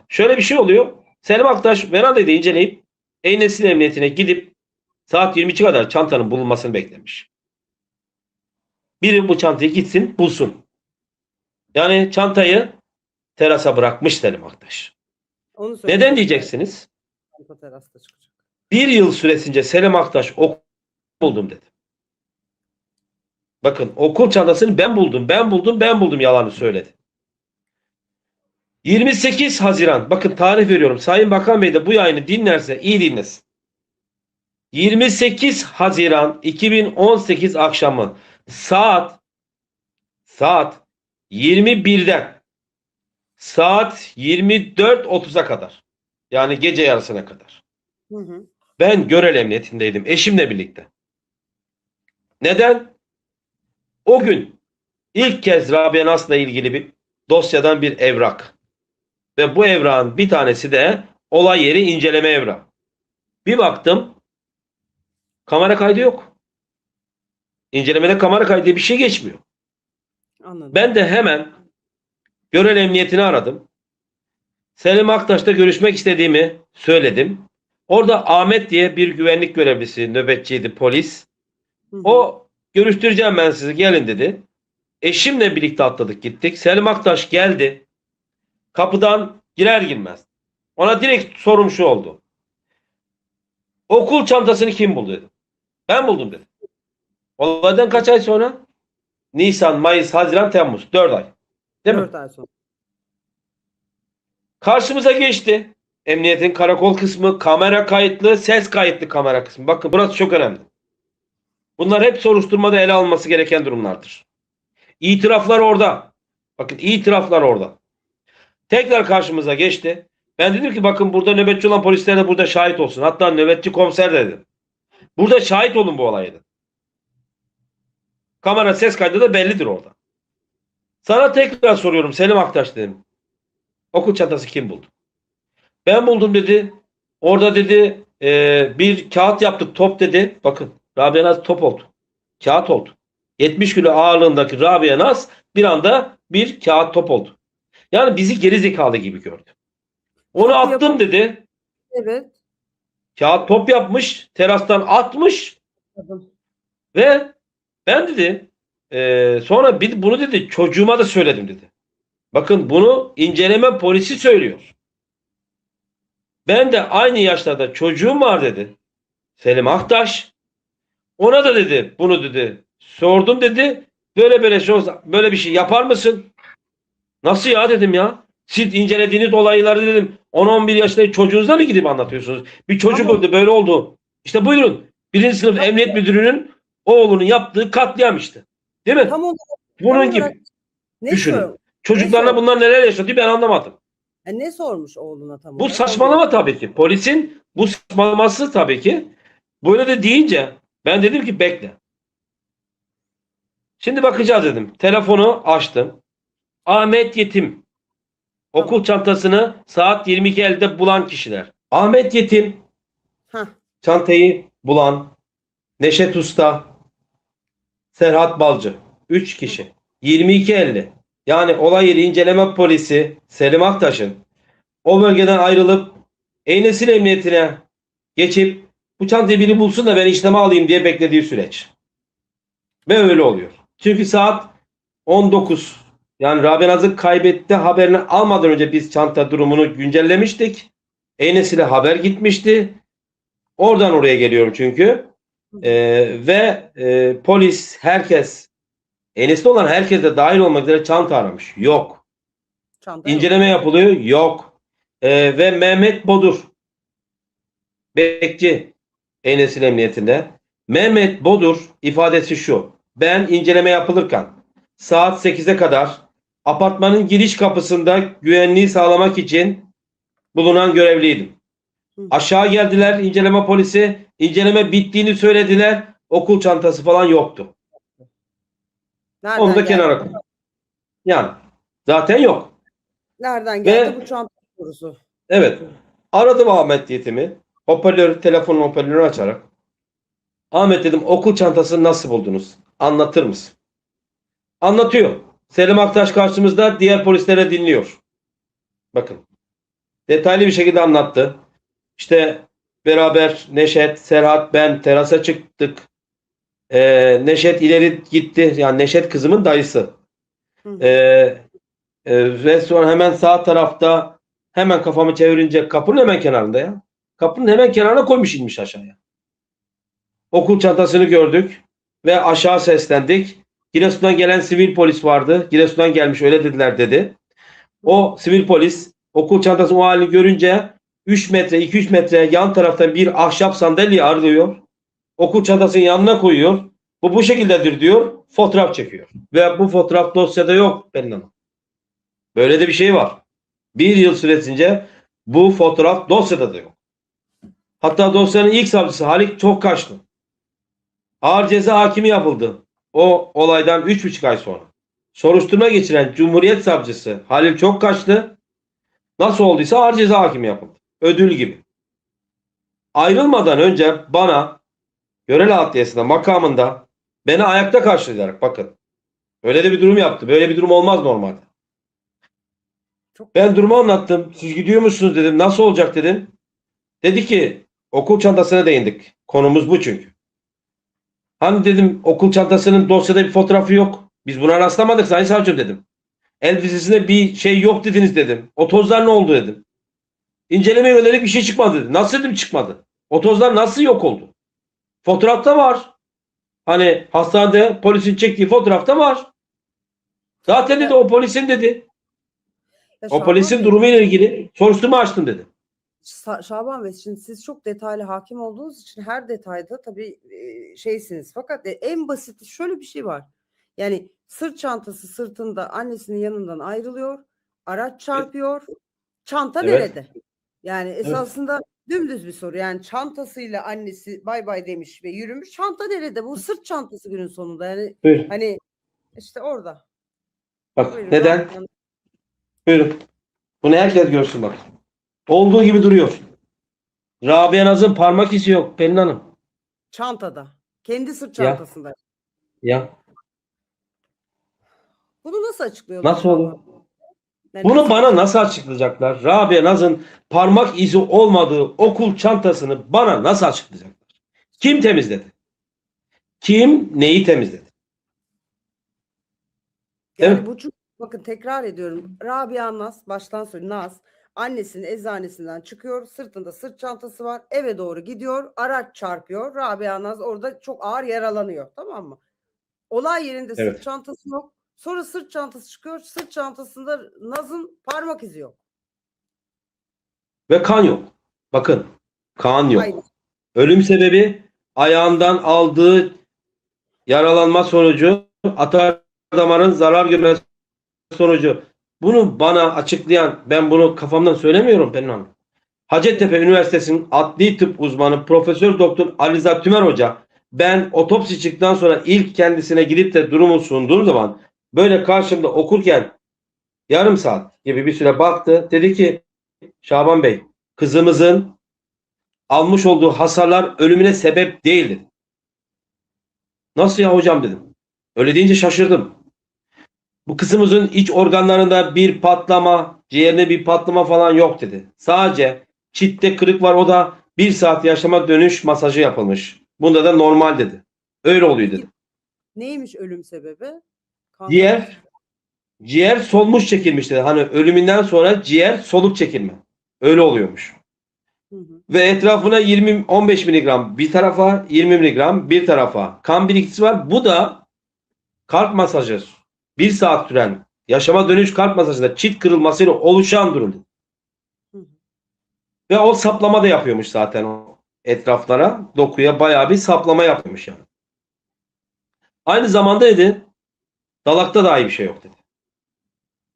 Speaker 2: şöyle bir şey oluyor. Selim Aktaş verandayı da inceleyip Eynesi Emniyetine gidip saat 22 kadar çantanın bulunmasını beklemiş. Biri bu çantayı gitsin bulsun. Yani çantayı terasa bırakmış Selim Aktaş.
Speaker 1: Onu söyleyeyim.
Speaker 2: Neden diyeceksiniz?
Speaker 1: Çanta terasta çıkacak.
Speaker 2: Bir yıl süresince Selim Aktaş okul buldum dedi. Bakın okul çantasını ben buldum yalanı söyledi. 28 Haziran bakın tarih veriyorum. Sayın Bakan Bey de bu yayını dinlerse iyi dinlesin. 28 Haziran 2018 akşamı saat 21'den saat 24.30'a kadar, yani gece yarısına kadar
Speaker 1: Hı hı.
Speaker 2: ben Görele Emniyetindeydim eşimle birlikte. Neden? O gün ilk kez Rabia Nas'la ilgili bir dosyadan bir evrak ve bu evrağın bir tanesi de olay yeri inceleme evrağı. Bir baktım kamera kaydı yok. İncelemede kamera kaydı diye bir şey geçmiyor.
Speaker 1: Anladım.
Speaker 2: Ben de hemen Görele Emniyetini aradım. Selim Aktaş'ta görüşmek istediğimi söyledim. Orada Ahmet diye bir güvenlik görevlisi, nöbetçiydi, polis.
Speaker 1: Hı hı.
Speaker 2: O görüştüreceğim ben sizi gelin dedi. Eşimle birlikte atladık gittik. Selim Aktaş geldi. Kapıdan girer girmez. Ona direkt sorum şu oldu. Okul çantasını kim buldu dedim. Ben buldum dedi. Olaydan kaç ay sonra? Nisan, Mayıs, Haziran, Temmuz. 4 ay. Değil mi?
Speaker 1: 4 ay sonra.
Speaker 2: Karşımıza geçti. Emniyetin karakol kısmı, kamera kayıtlı, ses kayıtlı kamera kısmı. Bakın burası çok önemli. Bunlar hep soruşturmada ele alınması gereken durumlardır. İtiraflar orada. Bakın itiraflar orada. Tekrar karşımıza geçti. Ben dedim ki bakın burada nöbetçi olan polisler de burada şahit olsun. Hatta nöbetçi komiser dedim. Burada şahit olun bu olayda. Kamera ses kaydı da bellidir orada. Sana tekrar soruyorum Selim Aktaş dedim. Okul çantası kim buldu? Ben buldum dedi. Orada dedi bir kağıt yaptık top dedi. Bakın Rabia Naz top oldu. Kağıt oldu. 70 kilo ağırlığındaki Rabia Naz bir anda bir kağıt top oldu. Yani bizi geri zekalı gibi gördü. Onu attım dedi.
Speaker 1: Evet.
Speaker 2: Kağıt top yapmış. Terastan atmış. Ve ben dedi sonra bunu dedi çocuğuma da söyledim dedi. Bakın bunu inceleme polisi söylüyor. Ben de aynı yaşlarda çocuğum var dedi. Selim Aktaş. Ona da dedi bunu dedi. Sordum dedi. Böyle bir şey yapar mısın? Nasıl ya dedim ya. Siz incelediğiniz olayları dedim 10-11 yaşındaki çocuğunuza mı gidip anlatıyorsunuz? Bir çocuk
Speaker 1: Tamam.
Speaker 2: öldü böyle oldu. İşte buyurun. Birinci sınıf emniyet müdürünün oğlunun yaptığı katliam işte. Değil mi?
Speaker 1: Tam olarak,
Speaker 2: Bunun gibi.
Speaker 1: ne
Speaker 2: Düşünün.
Speaker 1: sor-
Speaker 2: Çocuklarına
Speaker 1: ne sor-
Speaker 2: bunlar neler yaşadı ben anlamadım.
Speaker 1: ne sormuş oğluna tam
Speaker 2: Bu
Speaker 1: olarak?
Speaker 2: saçmalama tabii ki. Polisin bu saçmalaması tabii ki. Böyle de deyince ben dedim ki bekle. Şimdi bakacağız dedim. Telefonu açtım. Ahmet Yetim. Okul çantasını saat 22.50'de bulan kişiler. Ahmet Yetim.
Speaker 1: Hah.
Speaker 2: Çantayı bulan Neşet Usta. Serhat Balcı. 3 kişi. 22.50. Yani olay yeri inceleme polisi Selim Aktaş'ın o bölgeden ayrılıp Eynesil Emniyetine geçip bu çantayı biri bulsun da ben işleme alayım diye beklediği süreç. Ve öyle oluyor. Çünkü saat 19 yani Rabia Naz'ı kaybetti haberini almadan önce biz çanta durumunu güncellemiştik. Eynesil'e haber gitmişti. Oradan oraya geliyorum çünkü. Polis herkes Enes'te olan herkes de dahil olmak üzere çanta aramış. Yok.
Speaker 1: Çanta
Speaker 2: İnceleme yapılıyor. Yok. Ve Mehmet Bodur bekçi Enes'in emniyetinde. Mehmet Bodur ifadesi şu. Ben inceleme yapılırken saat 8'e kadar apartmanın giriş kapısında güvenliği sağlamak için bulunan görevliydim. Aşağı geldiler inceleme polisi. İnceleme bittiğini söylediler. Okul çantası falan yoktu.
Speaker 1: Nereden
Speaker 2: Onu da
Speaker 1: geldi?
Speaker 2: kenara koy. Yani zaten yok.
Speaker 1: Nereden geldi
Speaker 2: Ve-
Speaker 1: bu çanta sorusu?
Speaker 2: Evet. Aradım Ahmet Yetim'i. Telefonun hoparlörünü açarak. Ahmet dedim okul çantasını nasıl buldunuz? Anlatır mısın? Anlatıyor. Selim Aktaş karşımızda diğer polislere dinliyor. Bakın. Detaylı bir şekilde anlattı. İşte beraber Neşet, Serhat, ben terasa çıktık. Neşet ileri gitti. Yani Neşet kızımın dayısı. Restoran hemen sağ tarafta hemen kafamı çevirince kapının hemen kenarında ya. Kapının hemen kenarına koymuş inmiş aşağıya. Okul çantasını gördük ve aşağı seslendik. Giresun'dan gelen sivil polis vardı. Giresun'dan gelmiş öyle dediler dedi. O sivil polis okul çantasının o halini görünce 3 metre 2-3 metre yan taraftan bir ahşap sandalye arıyor. Okul çantasının yanına koyuyor. Bu şekildedir diyor. Fotoğraf çekiyor. Ve bu fotoğraf dosyada yok Pelin Hanım. Böyle de bir şey var. Bir yıl süresince bu fotoğraf dosyada da yok. Hatta dosyanın ilk savcısı Halik Çokkaşlı. Ağır ceza hakimi yapıldı. O olaydan 3,5 ay sonra. Soruşturma geçiren Cumhuriyet Savcısı Halil Çokkaşlı nasıl olduysa ağır ceza hakimi yapıldı. Ödül gibi. Ayrılmadan önce bana Görel Adliyesi'nde makamında beni ayakta karşılayarak bakın. Öyle de bir durum yaptı. Böyle bir durum olmaz normalde. Ben durumu anlattım. Siz gidiyor musunuz dedim. Nasıl olacak dedim. Dedi ki okul çantasına değindik. Konumuz bu çünkü. Hani dedim okul çantasının dosyada bir fotoğrafı yok. Biz buna rastlamadık Sayın Savcım dedim. Elbisesinde bir şey yok dediniz dedim. O tozlar ne oldu dedim. İncelemeye yönelik bir şey çıkmadı dedi. Nasıl dedim çıkmadı. O tozlar nasıl yok oldu? Fotoğrafta var. Hani hastanede polisin çektiği fotoğrafta var. Zaten dedi o polisin dedi. O polisin durumu ile ilgili soruşturma açtım dedi.
Speaker 1: Şaban Bey, şimdi siz çok detaylı hakim olduğunuz için her detayda tabii şeysiniz. Fakat en basit şöyle bir şey var. Yani sırt çantası sırtında annesinin yanından ayrılıyor. Araç çarpıyor. Çanta
Speaker 2: Evet.
Speaker 1: nerede? Yani
Speaker 2: Evet.
Speaker 1: esasında dümdüz bir soru. Yani çantasıyla annesi bay bay demiş ve yürümüş. Çanta nerede? Bu sırt çantası günün sonunda. Yani
Speaker 2: Buyur.
Speaker 1: hani işte orada.
Speaker 2: Bak
Speaker 1: Buyurun.
Speaker 2: neden? Buyurun. Bunu herkes görsün bak. Olduğu gibi duruyor. Rabia Naz'ın parmak izi yok Pelin Hanım.
Speaker 1: Çantada. Kendi sırt
Speaker 2: Ya.
Speaker 1: çantasında.
Speaker 2: Ya.
Speaker 1: Bunu nasıl açıklıyorlar
Speaker 2: Nasıl olur?
Speaker 1: Şaban? Yani
Speaker 2: Bunu
Speaker 1: nasıl
Speaker 2: bana nasıl açıklayacaklar? Rabia Naz'ın parmak izi olmadığı okul çantasını bana nasıl açıklayacaklar? Kim temizledi? Kim neyi temizledi? Değil
Speaker 1: Yani
Speaker 2: mi?
Speaker 1: bu çok, bakın tekrar ediyorum. Rabia Naz, baştan söyleyeyim, Naz annesinin eczanesinden çıkıyor. Sırtında sırt çantası var. Eve doğru gidiyor. Araç çarpıyor. Rabia Naz orada çok ağır yaralanıyor. Tamam mı? Olay yerinde sırt
Speaker 2: Evet.
Speaker 1: çantası yok. Sonra sırt çantası çıkıyor. Sırt çantasında Naz'ın parmak izi yok.
Speaker 2: Ve kan yok. Bakın. Kan
Speaker 1: Aynı.
Speaker 2: yok. Ölüm sebebi ayağından aldığı yaralanma sonucu, atar damarın zarar görmesi sonucu. Bunu bana açıklayan, ben bunu kafamdan söylemiyorum Pelin Hanım. Hacettepe Üniversitesi'nin adli tıp uzmanı Profesör Doktor Aliza Tümer Hoca, ben otopsi çıktıktan sonra ilk kendisine gidip de durumu sunduğum zaman böyle karşımda okurken yarım saat gibi bir süre baktı. Dedi ki Şaban Bey, kızımızın almış olduğu hasarlar ölümüne sebep değildi. Nasıl ya hocam dedim. Öyle deyince şaşırdım. Bu kızımızın iç organlarında bir patlama, ciğerine bir patlama falan yok dedi. Sadece çitte kırık var, o da 1 saat yaşama dönüş masajı yapılmış. Bunda da normal dedi. Öyle oluyor
Speaker 1: Peki
Speaker 2: dedi.
Speaker 1: neymiş ölüm sebebi? Kan kaybı.
Speaker 2: Ciğer, ciğer solmuş çekilmiş dedi. Hani ölümünden sonra ciğer soluk çekilme. Öyle oluyormuş.
Speaker 1: Hı hı.
Speaker 2: Ve etrafına 20-15 miligram bir tarafa, 20 miligram bir tarafa kan birikintisi var. Bu da kalp masajı. 1 saat süren yaşama dönüş kalp masajında çift kırılmasıyla oluşan durum.
Speaker 1: Hı hı.
Speaker 2: Ve o saplama da yapıyormuş zaten o etraflara. Dokuya bayağı bir saplama yapıyormuş yani. Aynı zamanda dedi dalakta dahi bir şey yok dedi.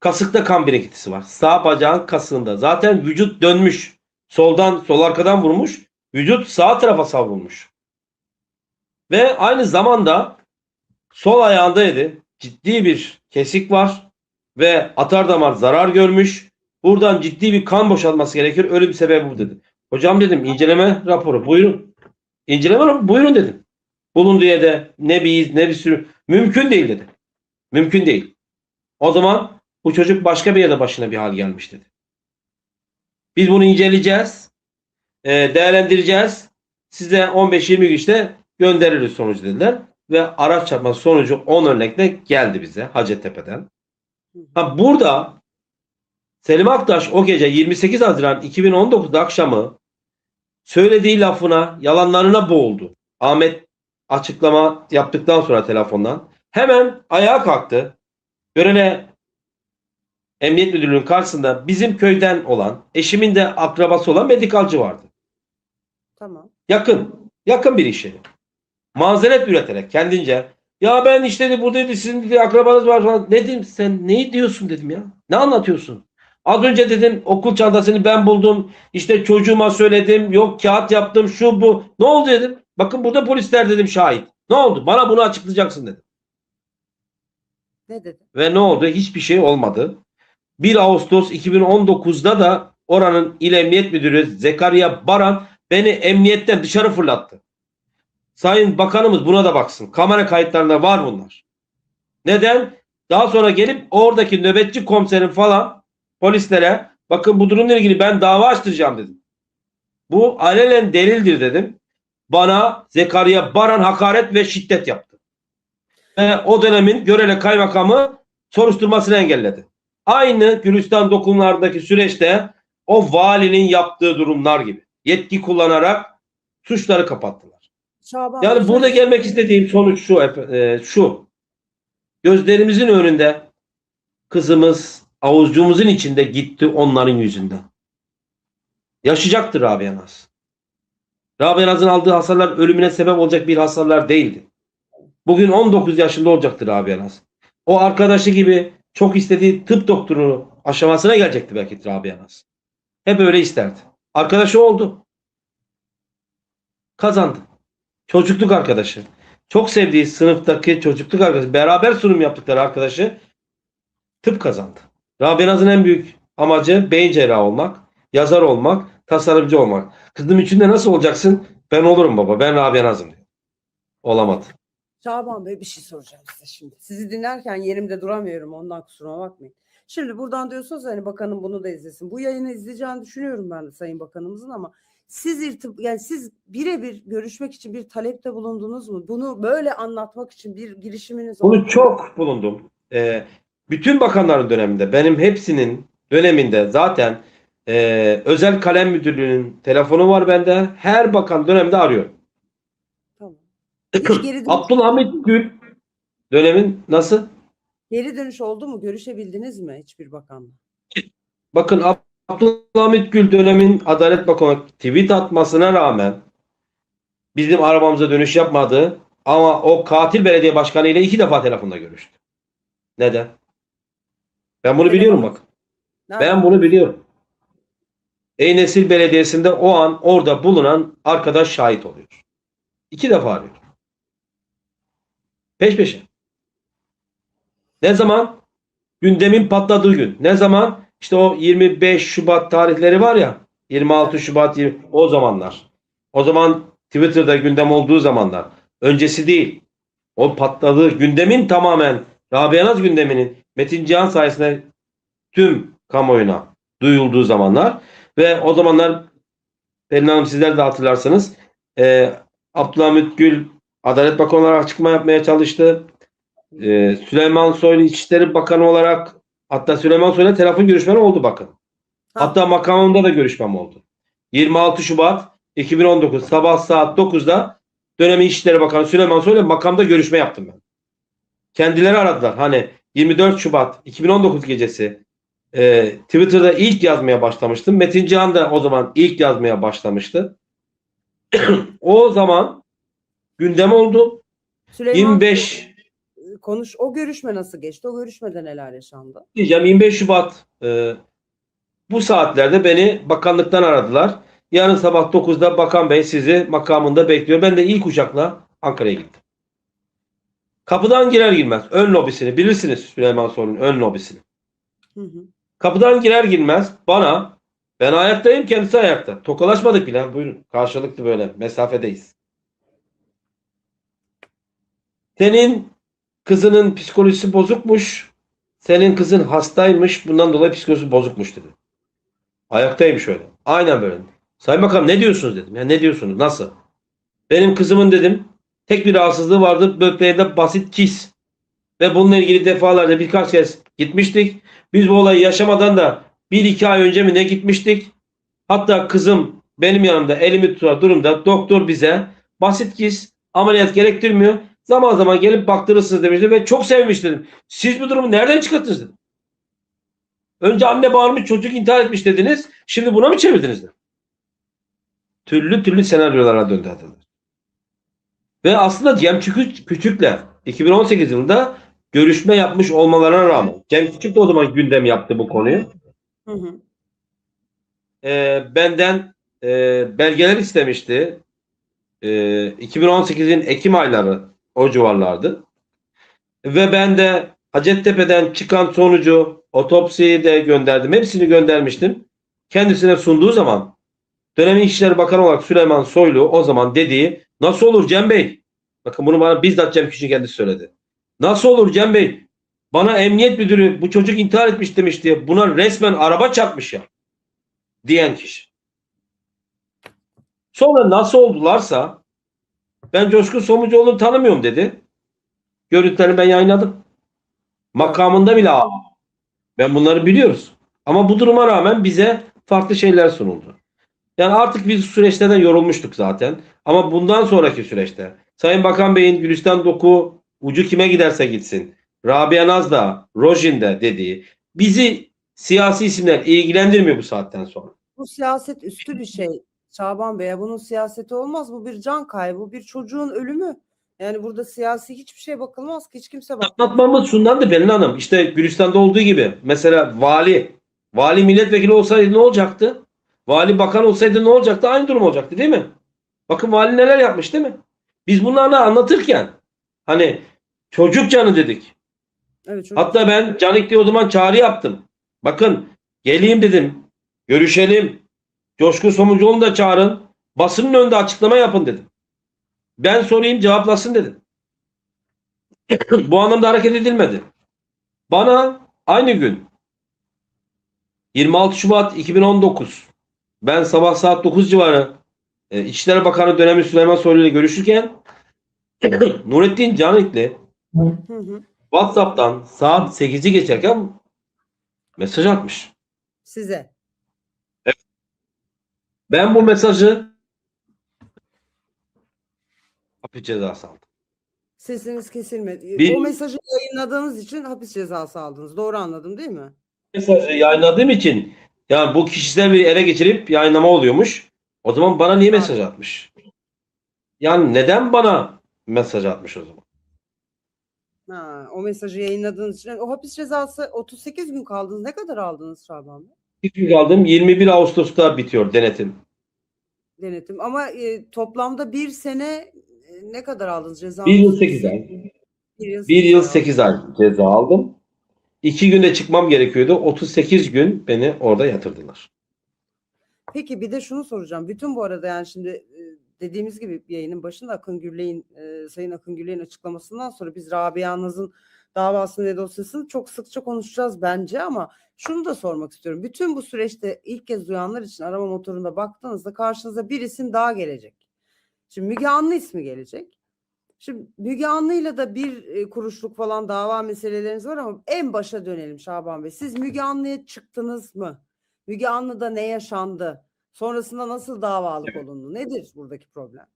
Speaker 2: Kasıkta kan birikintisi var. Sağ bacağın kasığında. Zaten vücut dönmüş. Soldan, sol arkadan vurmuş. Vücut sağ tarafa savrulmuş. Ve aynı zamanda sol ayağında dedi ciddi bir kesik var. Ve atardamar zarar görmüş. Buradan ciddi bir kan boşalması gerekir. Ölüm sebebi bu dedi. Hocam dedim inceleme raporu buyurun. İnceleme raporu buyurun dedim. Bulunduğu yerde ne bir iz ne bir sürü. Mümkün değil dedi. Mümkün değil. O zaman bu çocuk başka bir yerde başına bir hal gelmiş dedi. Biz bunu inceleyeceğiz. Değerlendireceğiz. Size 15-20 gün işte göndeririz sonucu dediler. Ve araç çarpması sonucu 10 örnekle geldi bize Hacettepe'den. Ha, burada Selim Aktaş o gece 28 Haziran 2019 akşamı söylediği lafına, yalanlarına boğuldu. Ahmet açıklama yaptıktan sonra telefondan hemen ayağa kalktı. Görene Emniyet Müdürlüğü'nün karşısında bizim köyden olan, eşimin de akrabası olan medikalcı vardı.
Speaker 1: Tamam.
Speaker 2: Yakın, yakın bir iş yeri. Mazeret üreterek kendince ya ben işte de buradaydı sizin de akrabanız var falan. Ne dedim sen neyi diyorsun dedim ya. Ne anlatıyorsun? Az önce dedin okul çantasını ben buldum. İşte çocuğuma söyledim. Yok kağıt yaptım şu bu. Ne oldu dedim. Bakın burada polisler dedim şahit. Ne oldu? Bana bunu açıklayacaksın dedim.
Speaker 1: Ne dedi?
Speaker 2: Ve ne oldu? Hiçbir şey olmadı. 1 Ağustos 2019'da da oranın İl Emniyet Müdürü Zekeriya Baran beni emniyetten dışarı fırlattı. Sayın Bakanımız buna da baksın. Kamera kayıtlarında var bunlar. Neden? Daha sonra gelip oradaki nöbetçi komiserin falan polislere bakın bu durumla ilgili ben dava açtıracağım dedim. Bu alenen delildir dedim. Bana Zekeriya Baran hakaret ve şiddet yaptı. Ve o dönemin Görele Kaymakamı soruşturmasını engelledi. Aynı Gülistan dokumlardaki süreçte o valinin yaptığı durumlar gibi. Yetki kullanarak suçları kapattılar.
Speaker 1: Şaban Bey
Speaker 2: Yani burada
Speaker 1: şöyle
Speaker 2: gelmek istediğim sonuç şu. Gözlerimizin önünde kızımız avucumuzun içinde gitti onların yüzünden. Yaşayacaktır Rabia Naz. Rabia Naz'ın aldığı hasarlar ölümüne sebep olacak bir hasarlar değildi. Bugün 19 yaşında olacaktır Rabia Naz. O arkadaşı gibi çok istediği tıp doktoru aşamasına gelecekti belki Rabia Naz. Hep öyle isterdi. Arkadaşı oldu. Kazandı. Çocukluk arkadaşı. Çok sevdiği sınıftaki çocukluk arkadaşı. Beraber sunum yaptıkları arkadaşı tıp kazandı. Rabia Naz'ın en büyük amacı beyin cerrahı olmak, yazar olmak, tasarımcı olmak. Kızım için de nasıl olacaksın? Ben olurum baba. Ben Rabia Naz'ım diyor. Olamadı.
Speaker 1: Şaban Bey, bir şey soracağım size şimdi. Sizi dinlerken yerimde duramıyorum, ondan kusuruma bakmayın. Şimdi buradan diyorsunuz hani bakanım bunu da izlesin. Bu yayını izleyeceğini düşünüyorum ben de Sayın Bakanımızın, ama siz yani siz birebir görüşmek için bir talepte bulundunuz mu? Bunu böyle anlatmak için bir girişiminiz oldu
Speaker 2: Bunu
Speaker 1: mu?
Speaker 2: çok bulundum. Bütün bakanların döneminde, benim hepsinin döneminde zaten özel kalem müdürlüğünün telefonu var bende. Her bakan dönemde arıyor.
Speaker 1: Tamam. Hiç geri dönüş,
Speaker 2: Abdülhamit Gül dönemin nasıl?
Speaker 1: geri dönüş oldu mu? Görüşebildiniz mi hiçbir bakanla?
Speaker 2: Bakın, Abdülhamit Gül dönemin Adalet Bakanı tweet atmasına rağmen bizim arabamıza dönüş yapmadı, ama o katil belediye başkanı ile 2 defa telefonda görüştü. Neden? Ben bunu biliyorum bak. Ben bunu biliyorum. Eynesil Belediyesi'nde o an orada bulunan arkadaş şahit oluyor. 2 defa arıyor. Peş peşe. Ne zaman? Gündemin patladığı gün. Ne zaman? İşte o 25 Şubat tarihleri var ya. 26 Şubat, o zamanlar. O zaman Twitter'da gündem olduğu zamanlar. Öncesi değil. O patladığı gündemin tamamen Rabia Naz gündeminin Metin Cihan sayesinde tüm kamuoyuna duyulduğu zamanlar. Ve o zamanlar Pelin Hanım, sizler de hatırlarsanız, Abdülhamit Gül Adalet Bakanı olarak açıklama yapmaya çalıştı. Süleyman Soylu İçişleri Bakanı olarak, hatta Süleyman Soylu'yla telefon görüşmem oldu bakın. Hatta makamımda da görüşmem oldu. 26 Şubat 2019 sabah saat 9'da dönemin İçişleri Bakanı Süleyman Soylu'yla makamda görüşme yaptım ben. Kendileri aradılar. Hani 24 Şubat 2019 gecesi Twitter'da ilk yazmaya başlamıştım. Metin Cihan da o zaman ilk yazmaya başlamıştı. O zaman gündem oldu.
Speaker 1: Süleyman
Speaker 2: 25
Speaker 1: o görüşme nasıl geçti? O görüşmede neler yaşandı?
Speaker 2: diyeceğim, 25 Şubat bu saatlerde beni bakanlıktan aradılar. Yarın sabah 9'da bakan bey sizi makamında bekliyor. Ben de ilk uçakla Ankara'ya gittim. Kapıdan girer girmez ön lobisini bilirsiniz, Süleyman Soylu'nun ön lobisini.
Speaker 1: Hı hı.
Speaker 2: Kapıdan girer girmez bana, ben ayaktayım kendisi ayakta. Tokalaşmadık bile. Buyurun, karşılıklı böyle mesafedeyiz. Senin kızının psikolojisi bozukmuş. Senin kızın hastaymış. Bundan dolayı psikolojisi bozukmuş dedi. Ayaktayım şöyle. Aynen böyle. Sayın Bakanım ne diyorsunuz dedim. Ya ne diyorsunuz? Nasıl? Benim kızımın dedim tek bir rahatsızlığı vardı. Böbreğinde basit kis. Ve bununla ilgili defalarca birkaç kez gitmiştik. Biz bu olayı yaşamadan da 1-2 ay önce mi ne gitmiştik. Hatta kızım benim yanımda elimi tutar durumda doktor bize basit kis, ameliyat gerektirmiyor. Zaman zaman gelip baktırırsınız demişti ve çok sevmiştim. Siz bu durumu nereden çıkarttınız dedim. Önce anne bağırmış çocuk intihar etmiş dediniz. Şimdi buna mı çevirdiniz dedim. Türlü türlü senaryolara döndü dediler. Ve aslında Cem Küçük'le 2018 yılında görüşme yapmış olmalarına rağmen, Cem Küçük de o zaman gündem yaptı bu konuyu.
Speaker 1: Hı hı.
Speaker 2: Benden belgeler istemişti. 2018'in Ekim ayları o civarlardı. Ve ben de Hacettepe'den çıkan sonucu otopsiyi de gönderdim. Hepsini göndermiştim. Kendisine sunduğu zaman dönemin İçişleri Bakanı olarak Süleyman Soylu o zaman dediği, nasıl olur Cem Bey? Bakın bunu bana bizzat Cem Küçük kendisi söyledi. Nasıl olur Cem Bey? Bana emniyet müdürü bu çocuk intihar etmiş demiş diye buna resmen araba çarpmış ya diyen kişi. Sonra nasıl oldularsa ben Coşkun Somucuoğlu'nu tanımıyorum dedi. Görüntülerini ben yayınladım. Makamında bile ağladı. Ben bunları biliyoruz. Ama bu duruma rağmen bize farklı şeyler sunuldu. Yani artık biz süreçlerden yorulmuştuk zaten. Ama bundan sonraki süreçte Sayın Bakan Bey'in Gülistan Doku ucu kime giderse gitsin, Rabia Naz da Rojin de dediği, bizi siyasi isimler ilgilendirmiyor bu saatten sonra.
Speaker 1: Bu siyaset üstü bir şey Şaban Bey. Bunun siyaseti olmaz. Bu bir can kaybı, bu bir çocuğun ölümü. Yani burada siyasi hiçbir şey bakılmaz ki, hiç kimse bakmaz.
Speaker 2: Anlatmamız şundandı Pelin Hanım. İşte Gülistan'da olduğu gibi. Mesela vali milletvekili olsaydı ne olacaktı? Vali bakan olsaydı ne olacaktı? Aynı durum olacaktı değil mi? Bakın vali neler yapmış değil mi? Biz bunları anlatırken hani çocuk canı dedik.
Speaker 1: Evet, çocuk.
Speaker 2: Hatta ben Canik'te o zaman çağrı yaptım. Bakın geleyim dedim. Görüşelim. Coşkun Somuncuoğlu'nu da çağırın. Basının önünde açıklama yapın dedim. Ben sorayım cevaplasın dedim. Bu anlamda hareket edilmedi. Bana aynı gün 26 Şubat 2019 ben sabah saat 9 civarı İçişleri Bakanı dönemi Süleyman Soylu ile görüşürken Nurettin Canikli
Speaker 1: Hı hı.
Speaker 2: WhatsApp'tan saat 8'i geçerken mesaj atmış.
Speaker 1: Size.
Speaker 2: Ben bu mesajı hapis cezası aldım.
Speaker 1: Sesiniz kesilmedi.
Speaker 2: Bir
Speaker 1: O mesajı yayınladığınız için hapis cezası aldınız. Doğru anladım değil mi?
Speaker 2: mesajı yayınladığım için yani bu kişisel bir ele geçirip yayınlama oluyormuş. O zaman bana niye mesaj atmış? Yani neden bana mesaj atmış o zaman?
Speaker 1: Ha, o mesajı yayınladığınız için. O hapis cezası 38 gün kaldınız. Ne kadar aldınız Şaban Bey?
Speaker 2: 2 gün kaldım. 21 Ağustos'ta bitiyor denetim.
Speaker 1: Denetim. Ama toplamda bir sene ne kadar aldınız
Speaker 2: 1
Speaker 1: cezanız?
Speaker 2: yıl 8 ay.
Speaker 1: 1 yıl
Speaker 2: 1 yıl
Speaker 1: ay
Speaker 2: 8 ay ceza aldım. 2 günde çıkmam gerekiyordu. 38 gün beni orada yatırdılar.
Speaker 1: Peki bir de şunu soracağım. Bütün bu arada yani şimdi dediğimiz gibi yayının başında Sayın Akın Gürley'in açıklamasından sonra biz Rabia Naz'ın davasını ve dosyasını çok sıkça konuşacağız bence, ama şunu da sormak istiyorum. Bütün bu süreçte ilk kez duyanlar için arama motorunda baktığınızda karşınıza bir isim daha gelecek. Şimdi Müge Anlı ismi gelecek. Şimdi Müge Anlı'yla da bir kuruşluk falan dava meseleleriniz var, ama en başa dönelim Şaban Bey. Siz Müge Anlı'ya çıktınız mı? Müge Anlı'da ne yaşandı? Sonrasında nasıl davalık olundu? Nedir buradaki problem?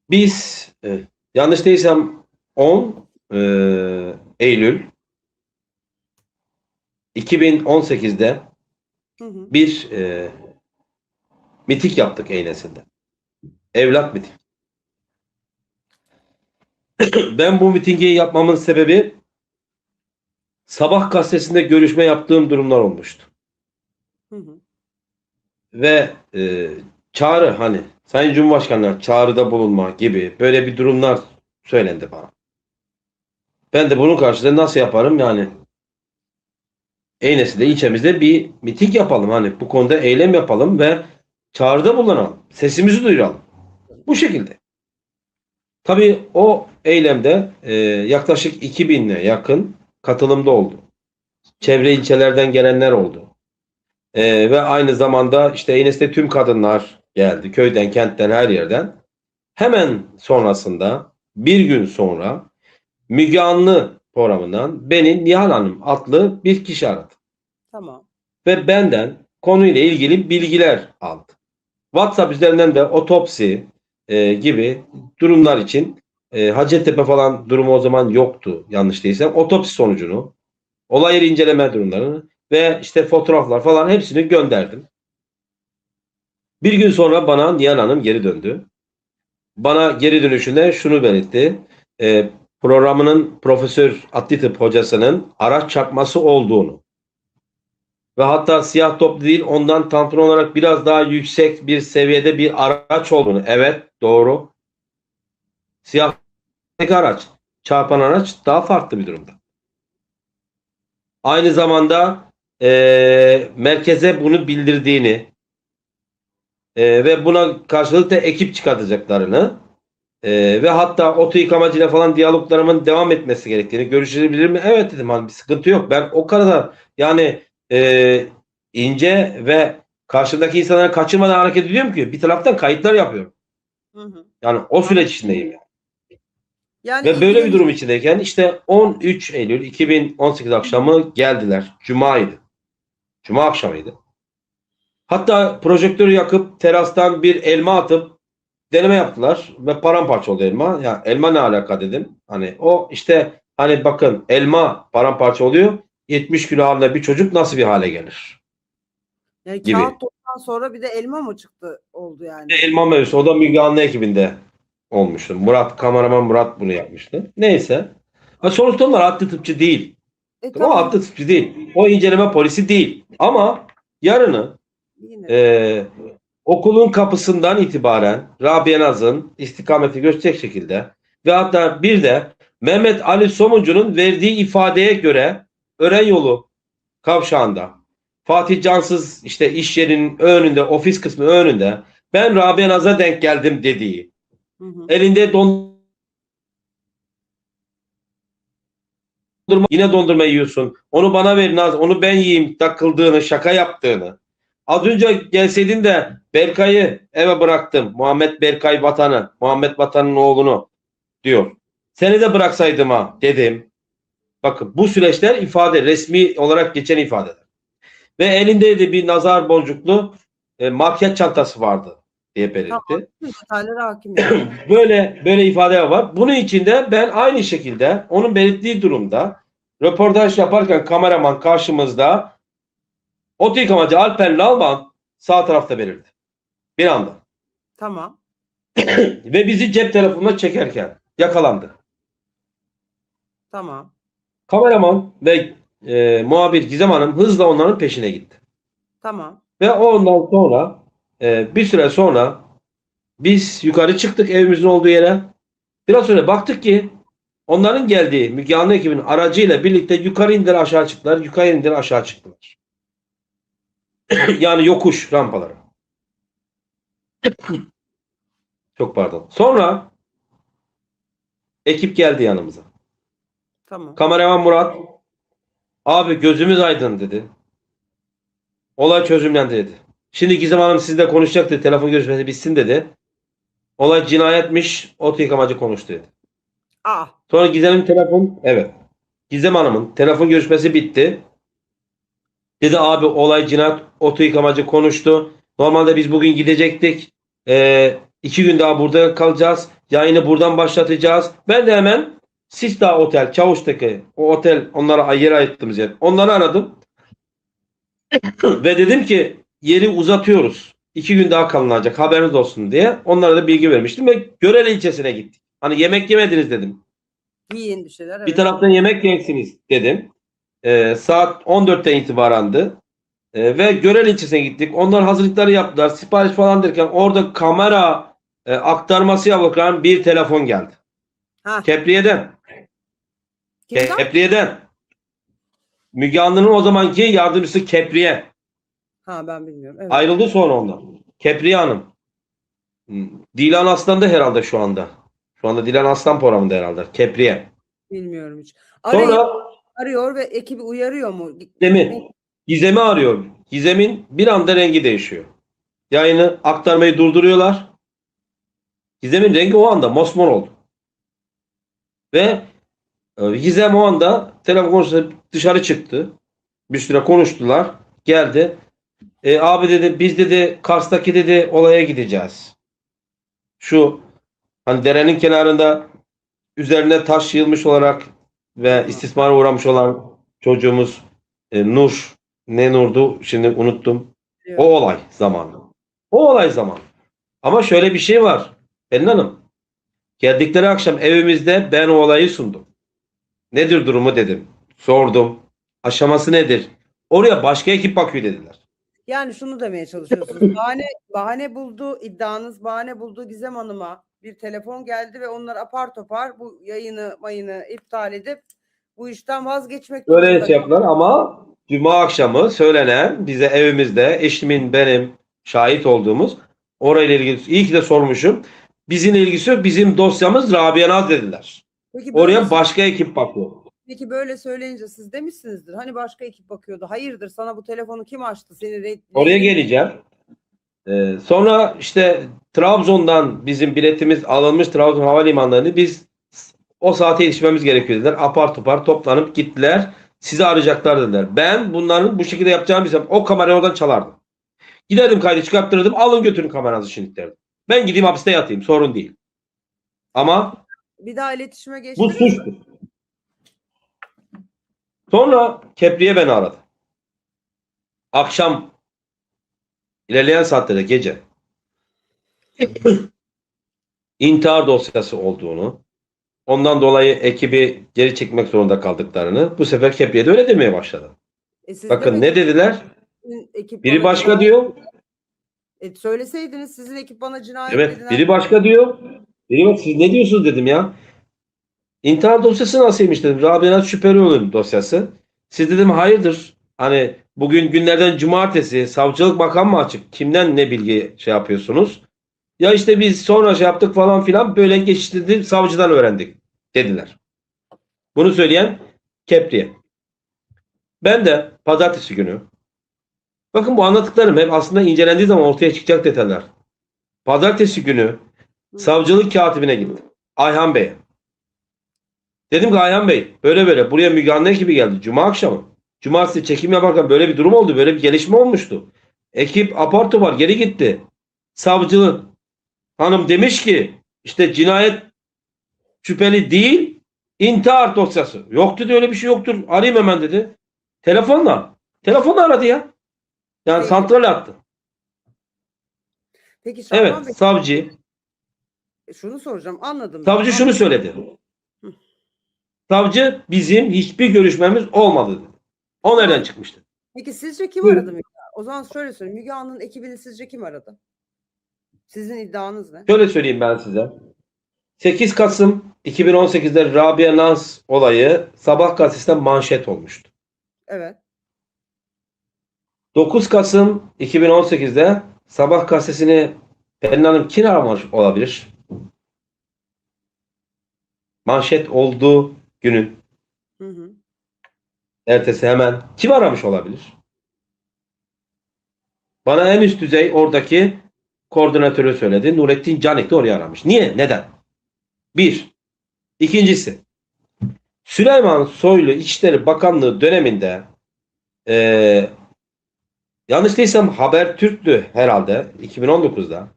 Speaker 2: Biz yanlış değilsem 10 Eylül 2018'de
Speaker 1: Hı hı.
Speaker 2: bir miting yaptık Eynesi'nde. Evlat miting. Ben bu mitingi yapmamın sebebi Sabah gazetesinde görüşme yaptığım durumlar olmuştu.
Speaker 1: Hı hı.
Speaker 2: Ve çağrı hani Sayın Cumhurbaşkanı'na çağrıda bulunma gibi böyle bir durumlar söylendi bana. Ben de bunun karşılığında nasıl yaparım yani Eynesi'de ilçemizde bir miting yapalım hani bu konuda eylem yapalım ve çağrıda bulunalım. Sesimizi duyuralım. Bu şekilde. Tabii o eylemde yaklaşık 2000'e yakın katılımda oldu. Çevre ilçelerden gelenler oldu. Ve aynı zamanda işte Eynesi'de tüm kadınlar geldi. Köyden, kentten, her yerden. Hemen sonrasında bir gün sonra Müge Anlı programından beni Nihal Hanım adlı bir kişi aradı.
Speaker 1: Tamam.
Speaker 2: Ve benden konuyla ilgili bilgiler aldı. WhatsApp üzerinden de otopsi gibi durumlar için Hacettepe falan durumu o zaman yoktu yanlış değilsem. Otopsi sonucunu, olay yeri inceleme durumlarını ve işte fotoğraflar falan hepsini gönderdim. Bir gün sonra bana Nihal Hanım geri döndü. Bana geri dönüşünde şunu belirtti. Programının Profesör Adli Tıp hocasının araç çarpması olduğunu ve hatta siyah toplu değil ondan tantrum olarak biraz daha yüksek bir seviyede bir araç olduğunu. Evet, doğru. Siyah araç, çarpan araç daha farklı bir durumda. Aynı zamanda merkeze bunu bildirdiğini ve buna karşılık da ekip çıkartacaklarını ve hatta oto yıkamacıyla falan diyaloglarımın devam etmesi gerektiğini, görüşebilir mi? Evet dedim, hani bir sıkıntı yok. Ben o kadar yani ince ve karşımdaki insanları kaçırmadan hareket ediyorum ki bir taraftan kayıtlar yapıyorum.
Speaker 1: Hı hı.
Speaker 2: Yani o süreç içindeyim.
Speaker 1: Yani
Speaker 2: Ve böyle bir durum içindeyken işte 13 Eylül 2018 akşamı geldiler. Cuma'ydı. Cuma akşamıydı. Hatta projektörü yakıp terastan bir elma atıp deneme yaptılar ve paramparça oldu elma. Ya elma ne alaka dedim. Hani o işte hani bakın elma paramparça oluyor. 70 kilo ağırlığında bir çocuk nasıl bir hale gelir?
Speaker 1: Yani
Speaker 2: gibi.
Speaker 1: kağıt toptan sonra bir de elma mı çıktı oldu yani?
Speaker 2: Elma mevzusu. O da Müge Anlı ekibinde olmuştu. Kameraman Murat bunu yapmıştı. Neyse. Ha, sonuçta onlar adli tıpçı değil. O
Speaker 1: Tamam.
Speaker 2: adli tıpçı değil. O inceleme polisi değil. Ama yarını
Speaker 1: Yine de.
Speaker 2: e, okulun kapısından itibaren Rabia Naz'ın istikameti gösterecek şekilde ve hatta bir de Mehmet Ali Somuncu'nun verdiği ifadeye göre Ören Yolu kavşağında Fatih Cansız işte iş yerinin önünde, ofis kısmı önünde ben Rabia Naz'a denk geldim dediği,
Speaker 1: Hı hı.
Speaker 2: elinde dondurma, yine dondurma yiyorsun, onu bana ver Naz, onu ben yiyeyim takıldığını, şaka yaptığını, az önce gelseydin de Berkay'ı eve bıraktım, Muhammed Berkay Vatan'ı, Muhammed Vatan'ın oğlunu diyor. Seni de bıraksaydım ha dedim. Bakın bu süreçler ifade, resmi olarak geçen ifadeler. Ve elinde de bir nazar boncuklu makyaj çantası vardı diye
Speaker 1: Tamam.
Speaker 2: belirtti.
Speaker 1: Detaylara hakimim.
Speaker 2: Böyle ifadeler var. Bunun içinde ben aynı şekilde onun belirttiği durumda röportaj yaparken kameraman karşımızda oto yıkamacı Alper Lalman sağ tarafta belirdi. Bir anda.
Speaker 1: Tamam.
Speaker 2: Ve bizi cep telefonuna çekerken yakalandı.
Speaker 1: Tamam.
Speaker 2: Kameraman ve muhabir Gizem Hanım hızla onların peşine gitti.
Speaker 1: Tamam.
Speaker 2: Ve ondan sonra bir süre sonra biz yukarı çıktık evimizin olduğu yere. Biraz sonra baktık ki onların geldiği Müge Anlı ekibinin aracıyla birlikte yukarı indiler aşağı çıktılar. Yukarı indiler aşağı çıktılar. Yani yokuş rampaları. Çok pardon. Sonra ekip geldi yanımıza.
Speaker 1: Tamam.
Speaker 2: Kameraman Murat abi gözümüz aydın dedi. Olay çözümlendi dedi. Şimdi Gizem Hanım sizle konuşacaktı. Telefon görüşmesi bitsin dedi. Olay cinayetmiş. Oto yıkamacı konuştu dedi.
Speaker 1: Aa.
Speaker 2: Sonra evet. Gizem Hanım'ın telefon görüşmesi bitti. Dedi abi olay cinayet oto yıkamacı konuştu. Normalde biz bugün gidecektik. 2 gün daha burada kalacağız. Yayını buradan başlatacağız. Ben de hemen Sista Otel, Çavuş'taki o otel onlara yer ayırttığımız yer. Onları aradım. Ve dedim ki yeri uzatıyoruz. 2 gün daha kalınacak haberiniz olsun diye. Onlara da bilgi vermiştim ve Görele ilçesine gittik. Hani yemek yemediniz dedim.
Speaker 1: Yiyin bir şeyler.
Speaker 2: Bir
Speaker 1: Evet.
Speaker 2: taraftan yemek yersiniz dedim. Saat 14'ten itibarandı. Ve Görel ilçesine gittik. Onlar hazırlıkları yaptılar. Sipariş falan derken orada kamera aktarması yaparken bir telefon geldi.
Speaker 1: Ha.
Speaker 2: Kepriye'den.
Speaker 1: Kimden?
Speaker 2: Kepriye'den. Müge Anlı'nın o zamanki yardımcısı Kepriye.
Speaker 1: Ha, ben bilmiyorum. Evet.
Speaker 2: Ayrıldı sonra ondan. Kepriye Hanım. Dilan Aslan da herhalde şu anda. Şu anda Dilan Aslan programında herhalde. Kepriye.
Speaker 1: Bilmiyorum hiç.
Speaker 2: Sonra
Speaker 1: Arıyor ve ekibi uyarıyor mu?
Speaker 2: Gizem'i arıyor. Gizem'in bir anda rengi değişiyor. Yayını aktarmayı durduruyorlar. Gizem'in rengi o anda mosmor oldu. Ve Gizem o anda telefon konusunda dışarı çıktı. Bir süre konuştular. Geldi. Abi dedi biz dedi Kars'taki dedi olaya gideceğiz. Şu hani derenin kenarında üzerine taş yığılmış olarak ve istismara uğramış olan çocuğumuz Nur. Ne Nur'du? Şimdi unuttum. O olay zamanı. O olay zamanı. Ama şöyle bir şey var. Pelin Hanım. Geldikleri akşam evimizde ben o olayı sundum. Nedir durumu dedim. Sordum. Aşaması nedir? Oraya başka ekip bakıyor dediler.
Speaker 1: Yani şunu demeye çalışıyorsunuz. bahane buldu, iddianız bahane buldu Gizem Hanım'a bir telefon geldi ve onlar apar topar bu mayını iptal edip bu işten vazgeçmek
Speaker 2: Öyle şey yaptılar ama Cuma akşamı söylenen bize evimizde eşimin benim şahit olduğumuz orayla ilgili iyi ki de sormuşum. Bizimle ilgisi yok. Bizim dosyamız Rabia Naz dediler.
Speaker 1: Peki
Speaker 2: Oraya başka ekip bakıyor.
Speaker 1: Peki böyle söyleyince siz demişsinizdir. Hani başka ekip bakıyordu. Hayırdır sana bu telefonu kim açtı?
Speaker 2: Oraya geleceğim. Sonra işte Trabzon'dan bizim biletimiz alınmış Trabzon Havalimanları'nı biz o saate yetişmemiz gerekiyor dediler. Apar topar toplanıp gittiler. Sizi arayacaklar dediler. Ben bunların bu şekilde yapacağını bilsem o kamerayı oradan çalardım. Giderdim kaydı çıkarttırırdım. Alın götürün kameranızı şimdi derdim. Ben gideyim hapiste yatayım. Sorun değil. Ama
Speaker 1: bir daha iletişime
Speaker 2: bu
Speaker 1: geçtiniz.
Speaker 2: suçtur. Sonra Kepriye beni aradı. Akşam ilerleyen saatlerde gece intihar dosyası olduğunu, ondan dolayı ekibi geri çekmek zorunda kaldıklarını bu sefer Kepriye de öyle demeye başladı.
Speaker 1: Siz
Speaker 2: Bakın
Speaker 1: demek
Speaker 2: ne dediler?
Speaker 1: ekip
Speaker 2: Biri
Speaker 1: bana
Speaker 2: başka
Speaker 1: cinayet,
Speaker 2: diyor.
Speaker 1: söyleseydiniz sizin ekip bana cinayet
Speaker 2: Evet,
Speaker 1: dediler.
Speaker 2: biri başka diyor. Biri bak siz ne diyorsunuz dedim ya. İntihar dosyası nasılmış dedim. Rabia Şüphelioğlu'nun dosyası. Siz dedim hayırdır? Hani bugün günlerden cumartesi savcılık makam mı açık? Kimden ne bilgi şey yapıyorsunuz? Ya işte biz sonra şey yaptık falan filan böyle geçiştirdi savcıdan öğrendik dediler. Bunu söyleyen Kepriye. Ben de pazartesi günü bakın bu anlattıklarım hep aslında incelendiği zaman ortaya çıkacak detaylar. Pazartesi günü savcılık katibine gittim. Ayhan Bey'e. Dedim ki Ayhan Bey böyle böyle buraya Müge Anlı ekibi geldi. Cuma akşamı. Cumartesi çekim yaparken böyle bir durum oldu. Böyle bir gelişme olmuştu. Ekip apar topar geri gitti. Savcılık hanım demiş ki işte cinayet şüpheli değil intihar dosyası. Yok dedi öyle bir şey yoktur. Arayayım hemen dedi. Telefonla. Telefonla aradı ya. Yani
Speaker 1: Peki.
Speaker 2: santral attı.
Speaker 1: Peki Şaban Bey,
Speaker 2: Evet savcı.
Speaker 1: şunu soracağım. Anladım ben.
Speaker 2: Savcı şunu söyledi. Savcı bizim hiçbir görüşmemiz olmadı dedi. O nereden çıkmıştı?
Speaker 1: Peki sizce kim
Speaker 2: Buyurun.
Speaker 1: aradı Müge? O zaman şöyle söyleyeyim. Müge Anlı'nın ekibini sizce kim aradı? Sizin iddianız ne?
Speaker 2: Şöyle söyleyeyim ben size. 8 Kasım 2018'de Rabia Naz olayı Sabah gazetesinde manşet olmuştu.
Speaker 1: Evet.
Speaker 2: 9 Kasım 2018'de Sabah gazetesini Pelin Hanım kim aramış olabilir? Manşet olduğu günün
Speaker 1: Hı hı.
Speaker 2: ertesi hemen kim aramış olabilir? Bana en üst düzey oradaki koordinatörü söyledi. Nurettin Canik de oraya aramış. Niye? Neden? Bir. İkincisi. Süleyman Soylu İçişleri Bakanlığı döneminde yanlış değilsem Habertürk'tü herhalde 2019'da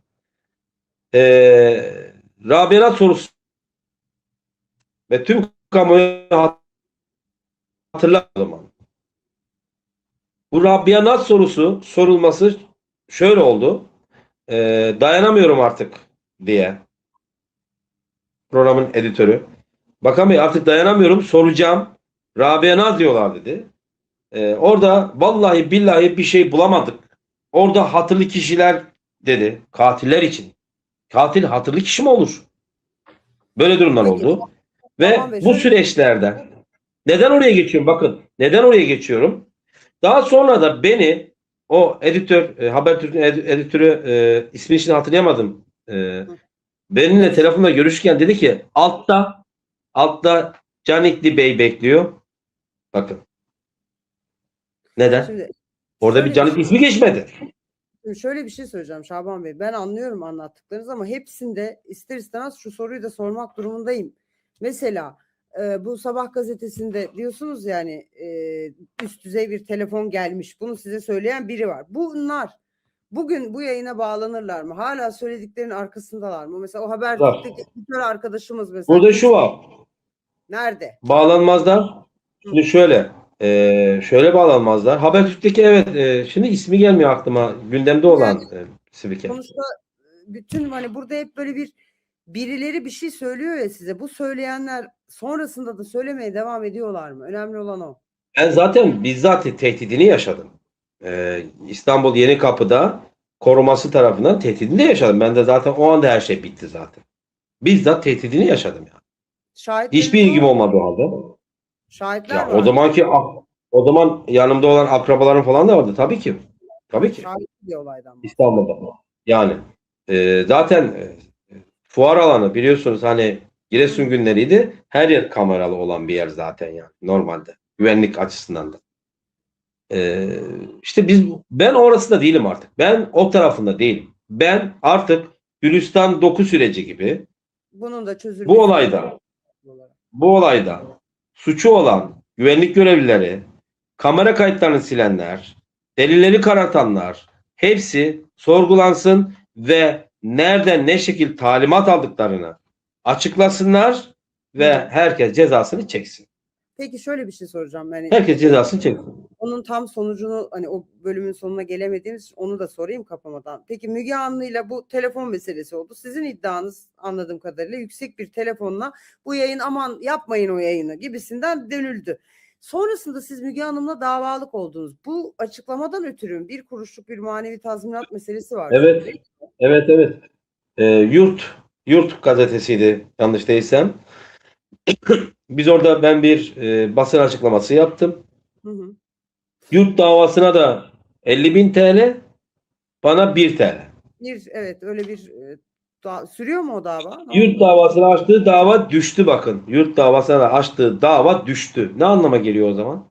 Speaker 2: Rabia sorusu ve tüm kamuoyu hatırlamadım. Bu Rabia sorusu sorulması şöyle oldu. Dayanamıyorum artık diye programın editörü. Bakan Bey artık dayanamıyorum soracağım. Rabia Naz diyorlar dedi. Orada vallahi billahi bir şey bulamadık. Orada hatırlı kişiler dedi. Katiller için. Katil hatırlı kişi mi olur? Böyle durumlar
Speaker 1: Peki.
Speaker 2: oldu. Ve
Speaker 1: Tamam Bey,
Speaker 2: bu
Speaker 1: şöyle-
Speaker 2: süreçlerde neden oraya geçiyorum? Bakın neden oraya geçiyorum? Daha sonra da beni o editör, Habertürk'ün editörü ismini şimdi hatırlayamadım. Benimle telefonda görüşürken dedi ki altta Canikli Bey bekliyor. Bakın. Neden?
Speaker 1: Şimdi
Speaker 2: Orada
Speaker 1: şöyle
Speaker 2: bir Canikli ismi geçmedi.
Speaker 1: Şöyle bir şey söyleyeceğim Şaban Bey. Ben anlıyorum anlattıklarınız ama hepsinde ister istemez şu soruyu da sormak durumundayım. Mesela bu Sabah gazetesinde diyorsunuz yani üst düzey bir telefon gelmiş. Bunu size söyleyen biri var. Bunlar bugün bu yayına bağlanırlar mı? Hala söylediklerinin arkasındalar mı? Mesela o Habertürk'teki editör arkadaşımız mesela.
Speaker 2: Burada şu var.
Speaker 1: Nerede?
Speaker 2: Bağlanmazlar. Şimdi şöyle bağlanmazlar. Habertürk'teki evet şimdi ismi gelmiyor aklıma. Gündemde olan spiker.
Speaker 1: Sonuçta bütün hani burada hep böyle birileri bir şey söylüyor ya size. Bu söyleyenler sonrasında da söylemeye devam ediyorlar mı? Önemli olan o.
Speaker 2: Ben zaten bizzat tehdidini yaşadım. İstanbul Yenikapı'da koruması tarafından tehdidini de yaşadım. Ben de zaten o anda her şey bitti zaten. Bizzat tehdidini yaşadım yani.
Speaker 1: Şahitleriniz
Speaker 2: Hiçbir
Speaker 1: var
Speaker 2: ilgim
Speaker 1: mı?
Speaker 2: olmadı o halde.
Speaker 1: Şahitler
Speaker 2: Ya
Speaker 1: var.
Speaker 2: o zaman yanımda olan akrabalarım falan da vardı tabii ki. Tabii ki.
Speaker 1: Şahit bir olaydan bahsediyor.
Speaker 2: İstanbul'da. Yani zaten fuar alanı biliyorsunuz hani Giresun günleriydi. Her yer kameralı olan bir yer zaten yani normalde. Güvenlik açısından da. İşte ben orası da değilim artık. Ben o tarafında değilim. Ben artık Gülistan doku süreci gibi
Speaker 1: Bunun da çözülmesi.
Speaker 2: bu olayda suçu olan güvenlik görevlileri, kamera kayıtlarını silenler, delilleri karartanlar hepsi sorgulansın ve nereden ne şekil talimat aldıklarını açıklasınlar ve herkes cezasını çeksin.
Speaker 1: Peki şöyle bir şey soracağım. Yani
Speaker 2: Herkes cezasını çeksin.
Speaker 1: onun tam sonucunu, hani o bölümün sonuna gelemediğimiz için onu da sorayım kapamadan. Peki Müge Anlı'yla bu telefon meselesi oldu. Sizin iddianız anladığım kadarıyla yüksek bir telefonla bu yayın, aman yapmayın o yayını gibisinden dönüldü. Sonrasında siz Müge Hanım'la davalık oldunuz. Bu açıklamadan ötürü bir kuruşluk bir manevi tazminat meselesi var.
Speaker 2: Evet. Evet, evet. Yurt gazetesiydi yanlış değilsem. Biz orada ben bir basın açıklaması yaptım.
Speaker 1: Hı hı.
Speaker 2: Yurt davasına da 50.000 TL, bana 1 TL.
Speaker 1: Evet, öyle bir sürüyor mu o dava?
Speaker 2: Yurt davasına açtığı dava düştü bakın. Yurt davasına da açtığı dava düştü. Ne anlama geliyor o zaman?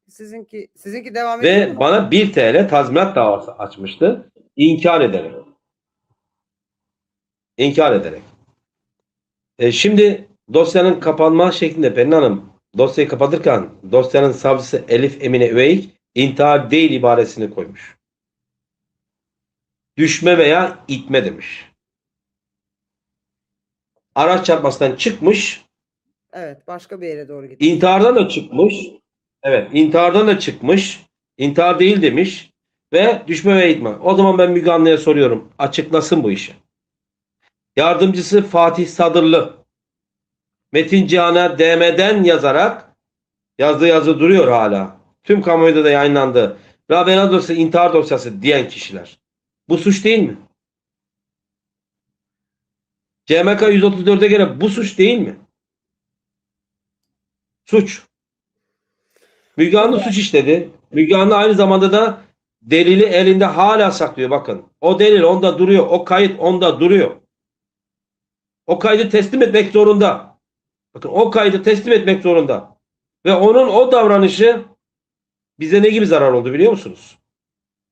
Speaker 1: Sizinki devam ediyor
Speaker 2: Ve
Speaker 1: mu?
Speaker 2: bana 1 TL tazminat davası açmıştı. İnkar ederek. İnkar ederek. Şimdi dosyanın kapanma şeklinde Pelin Hanım dosyayı kapatırken dosyanın savcısı Elif Emine Üveyik intihar değil ibaresini koymuş. Düşme veya itme demiş. Araç çarpmasından çıkmış,
Speaker 1: Evet, başka bir yere doğru gitti.
Speaker 2: intihardan da çıkmış. Evet, intihardan da çıkmış. İntihar değil demiş ve düşme ve itme. O zaman ben Müge Anlı'ya soruyorum. Açıklasın bu işi. Yardımcısı Fatih Sadırlı Metin Cihan'a DM'den yazarak yazdığı yazı duruyor hala. Tüm kamuoyunda da yayınlandı. Rabia Naz dosyası intihar dosyası diyen kişiler. Bu suç değil mi? CMK 134'e göre bu suç değil mi? Suç. Müge Anlı suç işledi. Müge Anlı aynı zamanda da delili elinde hala saklıyor bakın. O delil onda duruyor. O kayıt onda duruyor. O kaydı teslim etmek zorunda. Bakın o kaydı teslim etmek zorunda. Ve onun o davranışı bize ne gibi zarar oldu biliyor musunuz?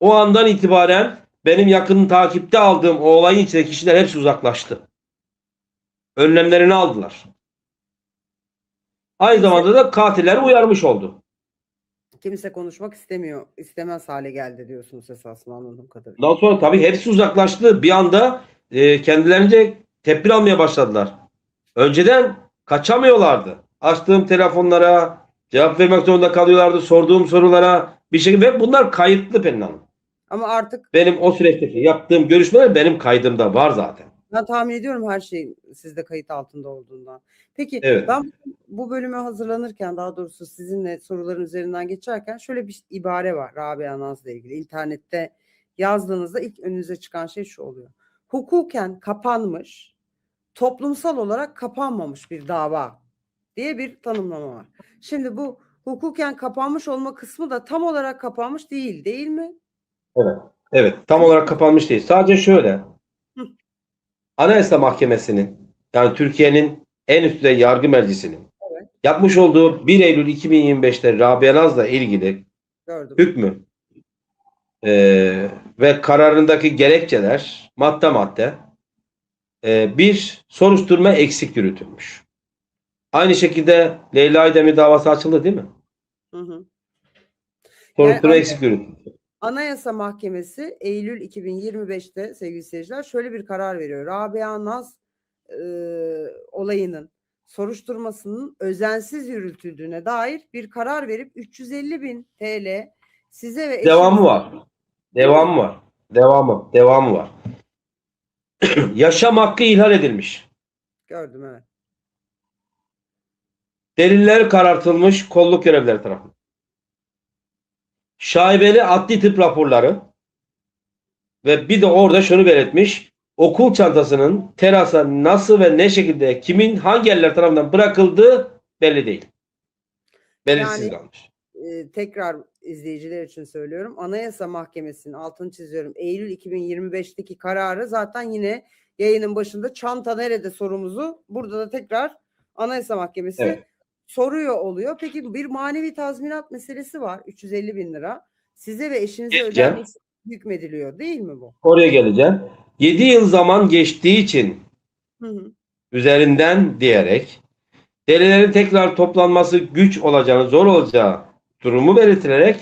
Speaker 2: O andan itibaren benim yakın takipte aldığım o olayın içindeki kişiler hepsi uzaklaştı. Önlemlerini aldılar. Aynı zamanda da katilleri uyarmış oldu.
Speaker 1: Kimse konuşmak istemez hale geldi diyorsunuz esasında anladığım kadarıyla.
Speaker 2: Ondan sonra tabii hepsi uzaklaştı. Bir anda kendilerince tedbir almaya başladılar. Önceden kaçamıyorlardı. Açtığım telefonlara cevap vermek zorunda kalıyorlardı. Sorduğum sorulara bir şekilde ve bunlar kayıtlı Pelin Hanım.
Speaker 1: Ama artık
Speaker 2: Benim o süreçteki yaptığım görüşmeler benim kaydımda var zaten.
Speaker 1: ben tahmin ediyorum her şey sizde kayıt altında olduğundan. Peki
Speaker 2: Evet.
Speaker 1: ben bu bölüme hazırlanırken, daha doğrusu sizinle soruların üzerinden geçerken şöyle bir ibare var Rabia Naz'la ilgili. İnternette yazdığınızda ilk önünüze çıkan şey şu oluyor. Hukuken kapanmış, toplumsal olarak kapanmamış bir dava diye bir tanımlama var. Şimdi bu hukuken kapanmış olma kısmı da tam olarak kapanmış değil mi?
Speaker 2: Evet. Evet. Tam olarak kapanmış değil. Sadece şöyle. Anayasa Mahkemesi'nin yani Türkiye'nin en üst düzey yargı mercisinin yapmış olduğu 1 Eylül 2025'te Rabia Naz'la ilgili
Speaker 1: Gördüm.
Speaker 2: hükmü ve kararındaki gerekçeler madde madde bir soruşturma eksik yürütülmüş. Aynı şekilde Leyla Aydemir davası açıldı değil mi?
Speaker 1: Hı hı.
Speaker 2: Soruşturma
Speaker 1: Yani
Speaker 2: eksik yürütülmüş.
Speaker 1: Anayasa Mahkemesi Eylül 2025'te sevgili seyirciler şöyle bir karar veriyor. Rabia Naz olayının soruşturmasının özensiz yürütüldüğüne dair bir karar verip 350.000 TL size ve
Speaker 2: Devamı var. Devamı var. Devamı var. Yaşam hakkı ihlal edilmiş.
Speaker 1: Gördüm, evet.
Speaker 2: Deliller karartılmış kolluk görevlileri tarafından. Şaibeli adli tıp raporları ve bir de orada şunu belirtmiş. Okul çantasının terasa nasıl ve ne şekilde kimin hangi yerler tarafından bırakıldığı belli değil. Belirsiz kalmış.
Speaker 1: Tekrar izleyiciler için söylüyorum. Anayasa Mahkemesi'nin altını çiziyorum. Eylül 2025'teki kararı zaten yine yayının başında çanta nerede sorumuzu burada da tekrar Anayasa Mahkemesi soruyor oluyor. Peki bir manevi tazminat meselesi var. 350.000 lira. Size ve eşinize ödenmesi hükmediliyor değil mi bu?
Speaker 2: Oraya geleceğim. 7 yıl zaman geçtiği için üzerinden diyerek delillerin tekrar toplanması güç olacağını, zor olacağı durumu belirtilerek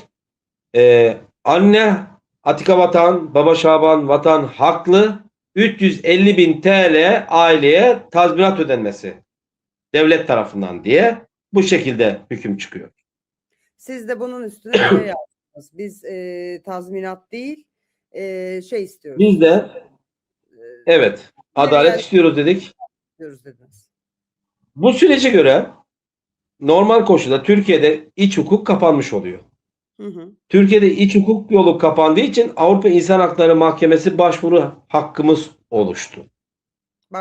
Speaker 2: anne Atika Vatan, baba Şaban Vatan haklı 350.000 TL aileye tazminat ödenmesi devlet tarafından diye Bu şekilde hüküm çıkıyor.
Speaker 1: Siz de bunun üstüne şey yaptınız. Biz tazminat değil şey istiyoruz.
Speaker 2: Biz de evet adalet istiyoruz dedik.
Speaker 1: İstiyoruz dediniz.
Speaker 2: Bu sürece göre normal koşulda Türkiye'de iç hukuk kapanmış oluyor.
Speaker 1: Hı hı.
Speaker 2: Türkiye'de iç hukuk yolu kapandığı için Avrupa İnsan Hakları Mahkemesi başvuru hakkımız oluştu.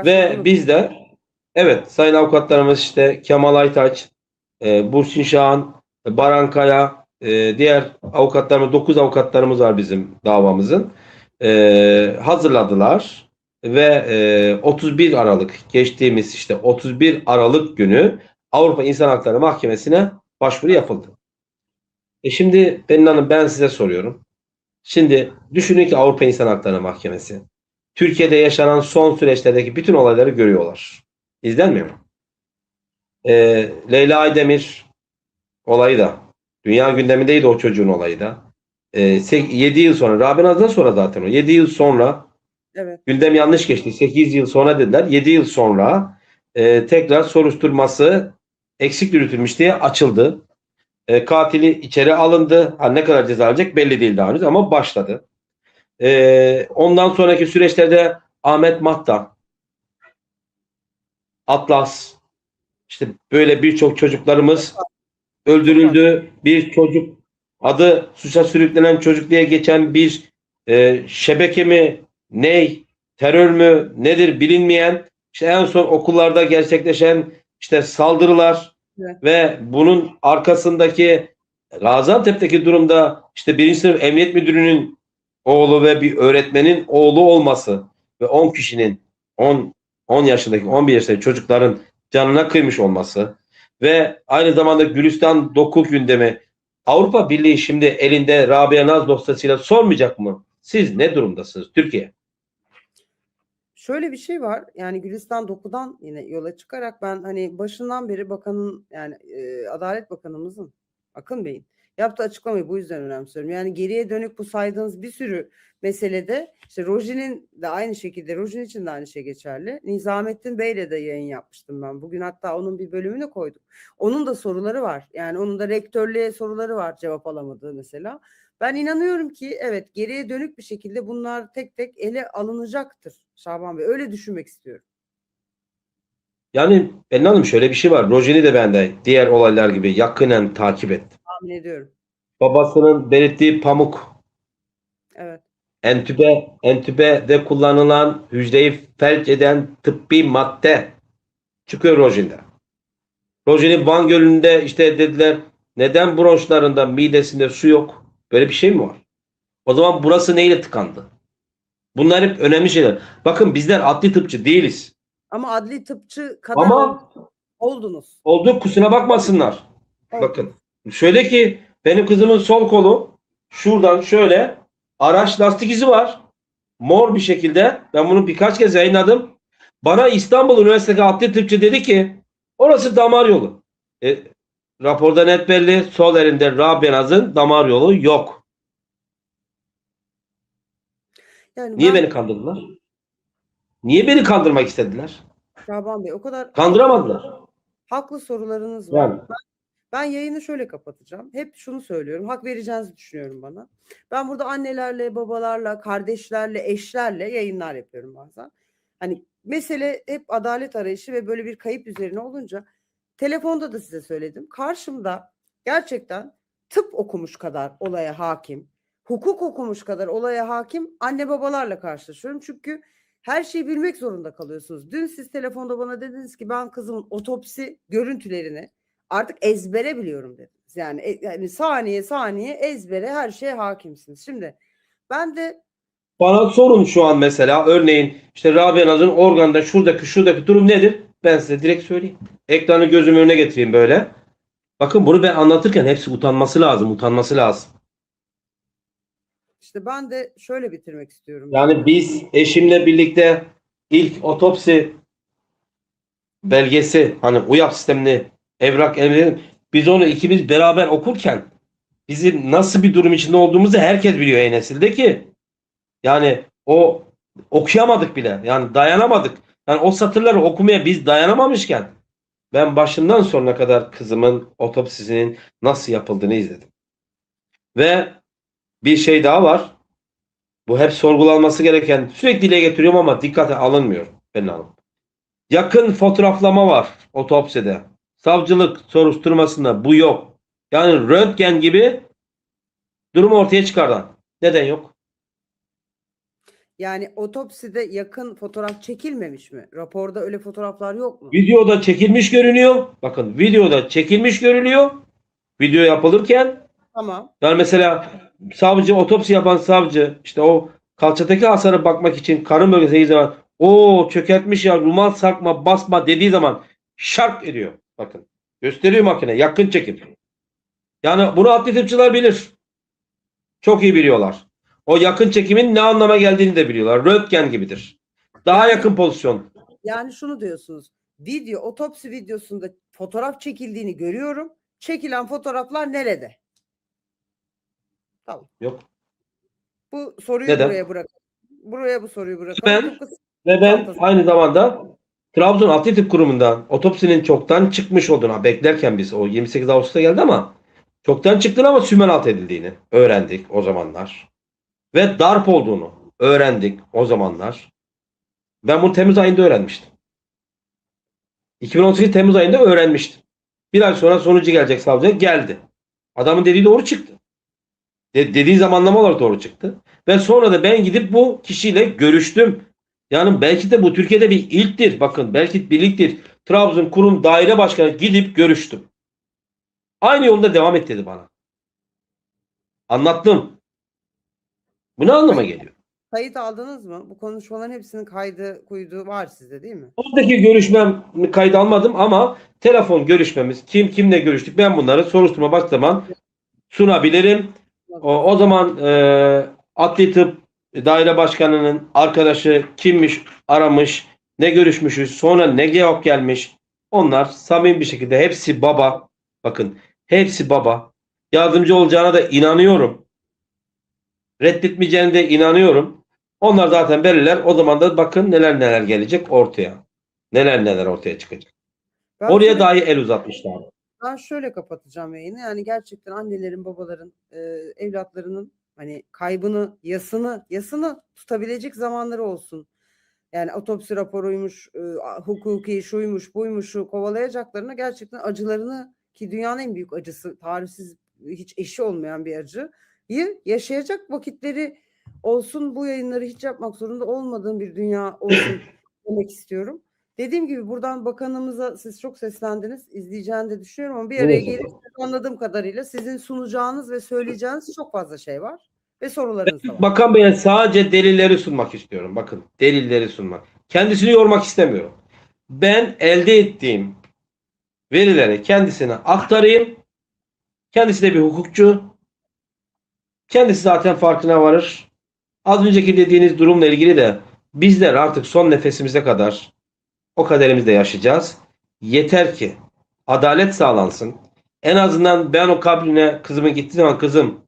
Speaker 2: Ve biz de evet sayın avukatlarımız işte Kemal Aytaç, Burçin Şahan, Baran Kaya, diğer avukatlarımız 9 avukatlarımız var bizim davamızın. Hazırladılar ve 31 Aralık geçtiğimiz işte 31 Aralık günü Avrupa İnsan Hakları Mahkemesi'ne başvuru yapıldı. Şimdi Pelin Hanım ben size soruyorum. Şimdi düşünün ki Avrupa İnsan Hakları Mahkemesi Türkiye'de yaşanan son süreçlerdeki bütün olayları görüyorlar. İzlenmiyor mu? Leyla Aydemir olayı da dünya gündemindeydi o çocuğun olayı da. 7 yıl sonra Rabia Naz'dan sonra zaten o 7 yıl sonra
Speaker 1: evet.
Speaker 2: gündem yanlış geçti. 8 yıl sonra dediler. 7 yıl sonra tekrar soruşturması eksik yürütülmüş diye açıldı. Katili içeri alındı. Ne kadar ceza alacak belli değil daha henüz ama başladı. Ondan sonraki süreçlerde Ahmet Mahta, Atlas, işte böyle birçok çocuklarımız öldürüldü. Bir çocuk adı suça sürüklenen çocuk diye geçen bir şebeke mi, ney, terör mü, nedir bilinmeyen işte en son okullarda gerçekleşen işte saldırılar ve bunun arkasındaki Gaziantep'teki durumda işte birinci sınıf emniyet müdürünün oğlu ve bir öğretmenin oğlu olması ve 10 kişinin 10 yaşındaki 11 yaşındaki çocukların canına kıymış olması ve aynı zamanda Gülistan doku gündemi Avrupa Birliği şimdi elinde Rabia Naz dosyasıyla sormayacak mı? Siz ne durumdasınız Türkiye?
Speaker 1: Şöyle bir şey var. Yani Gülistan Doku'dan yine yola çıkarak ben hani başından beri bakanın yani Adalet Bakanımızın Akın Bey'in yaptığı açıklamayı bu yüzden önemsiyorum. Yani geriye dönük bu saydığınız bir sürü meselede işte Rojin'in de aynı şekilde Rojin için de aynı şey geçerli. Nizamettin Bey'le de yayın yapmıştım ben. Bugün hatta onun bir bölümünü koyduk. Onun da soruları var. Yani onun da rektörlüğe soruları var cevap alamadığı mesela. Ben inanıyorum ki evet geriye dönük bir şekilde bunlar tek tek ele alınacaktır Şaban Bey. Öyle düşünmek istiyorum.
Speaker 2: Yani Pelin Hanım şöyle bir şey var. Rojin'i de ben de diğer olaylar gibi yakinen takip ettim.
Speaker 1: Tahmin ediyorum.
Speaker 2: Babasının belirttiği pamuk,
Speaker 1: Evet.
Speaker 2: entübede kullanılan hücreyi felç eden tıbbi madde çıkıyor Rojin'de. Rojin'in Van Gölü'nde işte dediler neden bronşlarında midesinde su yok? Böyle bir şey mi var? O zaman burası neyle tıkandı? Bunlar hep önemli şeyler. Bakın bizler adli tıpçı değiliz.
Speaker 1: Ama adli tıpçı kadar
Speaker 2: Ama
Speaker 1: oldunuz.
Speaker 2: olduk kusura bakmasınlar.
Speaker 1: Evet.
Speaker 2: Bakın şöyle ki benim kızımın sol kolu şuradan şöyle araç lastik izi var. Mor bir şekilde. Ben bunu birkaç kez yayınladım. Bana İstanbul Üniversitesi adli tıpçı dedi ki orası damar yolu. Raporda net belli. Sol elinde Rabia Naz'ın damar yolu yok.
Speaker 1: Yani
Speaker 2: Niye beni kandırdılar? Niye beni kandırmak istediler?
Speaker 1: Şaban Bey o kadar
Speaker 2: Kandıramadılar.
Speaker 1: haklı sorularınız var.
Speaker 2: Yani.
Speaker 1: Ben yayını şöyle kapatacağım. Hep şunu söylüyorum. Hak vereceğinizi düşünüyorum bana. Ben burada annelerle, babalarla, kardeşlerle, eşlerle yayınlar yapıyorum bazen. Hani mesele hep adalet arayışı ve böyle bir kayıp üzerine olunca telefonda da size söyledim. Karşımda gerçekten tıp okumuş kadar olaya hakim, hukuk okumuş kadar olaya hakim anne babalarla karşılaşıyorum. Çünkü her şeyi bilmek zorunda kalıyorsunuz. Dün siz telefonda bana dediniz ki ben kızımın otopsi görüntülerini artık ezbere biliyorum dediniz. Yani saniye saniye ezbere her şeye hakimsiniz. Şimdi ben de
Speaker 2: Bana sorun şu an mesela örneğin işte Rabia Naz'ın organda şuradaki durum nedir? Ben size direkt söyleyeyim. Ekranı gözümün önüne getireyim böyle. Bakın bunu ben anlatırken hepsi utanması lazım.
Speaker 1: işte ben de şöyle bitirmek istiyorum.
Speaker 2: Yani biz eşimle birlikte ilk otopsi belgesi hani UYAP sistemini evrak edelim. Biz onu ikimiz beraber okurken bizim nasıl bir durum içinde olduğumuzu herkes biliyor E-Nesil'de ki yani o okuyamadık bile. Yani dayanamadık. Yani o satırları okumaya biz dayanamamışken Ben başından sonuna kadar kızımın otopsisinin nasıl yapıldığını izledim. Ve bir şey daha var. Bu hep sorgulanması gereken, sürekli dile getiriyorum ama dikkate alınmıyor Pelin Hanım. Yakın fotoğraflama var otopside. Savcılık soruşturmasında bu yok. Yani röntgen gibi durumu ortaya çıkaran. Neden yok?
Speaker 1: Yani otopside yakın fotoğraf çekilmemiş mi? Raporda öyle fotoğraflar yok mu?
Speaker 2: Videoda çekilmiş görünüyor. Bakın videoda çekilmiş görünüyor. Video yapılırken
Speaker 1: Tamam.
Speaker 2: yani mesela savcı, otopsi yapan savcı işte o kalçadaki hasara bakmak için karın bölgesine zaman o çökertmiş ya ruman sarkma basma dediği zaman şark ediyor. Bakın gösteriyor makine yakın çekim. Yani bunu adli tıpçılar bilir. Çok iyi biliyorlar. O yakın çekimin ne anlama geldiğini de biliyorlar. Röntgen gibidir. Daha
Speaker 1: Yani
Speaker 2: yakın pozisyon.
Speaker 1: Yani şunu diyorsunuz. Otopsi videosunda fotoğraf çekildiğini görüyorum. Çekilen fotoğraflar nerede? Tamam.
Speaker 2: Yok.
Speaker 1: Bu soruyu
Speaker 2: Neden?
Speaker 1: buraya bırakalım. Buraya bu soruyu bırakalım.
Speaker 2: Ben
Speaker 1: Tıpkı
Speaker 2: ve ben
Speaker 1: tahtası.
Speaker 2: aynı zamanda Trabzon Adli Tıp Kurumu'ndan otopsinin çoktan çıkmış olduğunu beklerken biz o 28 Ağustos'ta geldi ama çoktan çıktığını ama sümen alt edildiğini öğrendik o zamanlar. Ve darp olduğunu öğrendik o zamanlar. Ben bunu Temmuz ayında öğrenmiştim. 2018 Temmuz ayında öğrenmiştim. Bir ay sonra sonucu gelecek savcıya geldi. Adamın dediği doğru çıktı. Dediği zamanlama olarak doğru çıktı. Ve sonra da ben gidip bu kişiyle görüştüm. Yani belki de bu Türkiye'de bir ilktir. Bakın belki bir ilktir. Trabzon Kurum Daire Başkanı gidip görüştüm. Aynı yolda devam et dedi bana. Anlattım. Bu ne anlama geliyor?
Speaker 1: Kayıt aldınız mı? Bu konuşmaların hepsinin kuydu var sizde değil mi?
Speaker 2: Oradaki görüşmem kayıt almadım ama telefon görüşmemiz kimle görüştük ben bunları soruşturma başlaman sunabilirim. O zaman Adli Tıp Daire Başkanı'nın arkadaşı kimmiş aramış, ne görüşmüşüz, sonra ne cevap gelmiş. Onlar samimi bir şekilde hepsi baba. Bakın hepsi baba. Yardımcı olacağına da inanıyorum. Reddetmeyeceğine de inanıyorum. Onlar zaten verirler. O zaman da bakın neler neler gelecek ortaya. Neler neler ortaya çıkacak.
Speaker 1: Ben
Speaker 2: Oraya
Speaker 1: şöyle
Speaker 2: dahi el uzatmışlar.
Speaker 1: Ben şöyle kapatacağım yayını. Yani gerçekten annelerin, babaların, evlatlarının hani kaybını, yasını tutabilecek zamanları olsun. Yani otopsi raporuymuş, hukuki şuymuş, buymuşu kovalayacaklarına gerçekten acılarını ki dünyanın en büyük acısı, tarifsiz hiç eşi olmayan bir acıyı yaşayacak vakitleri olsun. Bu yayınları hiç yapmak zorunda olmadığım bir dünya olsun demek istiyorum. Dediğim gibi buradan bakanımıza siz çok seslendiniz. İzleyeceğini de düşünüyorum ama bir araya gelip anladığım kadarıyla sizin sunacağınız ve söyleyeceğiniz çok fazla şey var ve sorularınız da var.
Speaker 2: Bakan Bey'e sadece delilleri sunmak istiyorum. Bakın delilleri sunmak. Kendisini yormak istemiyorum. Ben elde ettiğim verileri kendisine aktarayım. Kendisi de bir hukukçu. Kendisi zaten farkına varır. Az önceki dediğiniz durumla ilgili de bizler artık son nefesimize kadar o kaderimizde yaşayacağız. Yeter ki adalet sağlansın. En azından ben o kabrine kızımın gittiği zaman kızım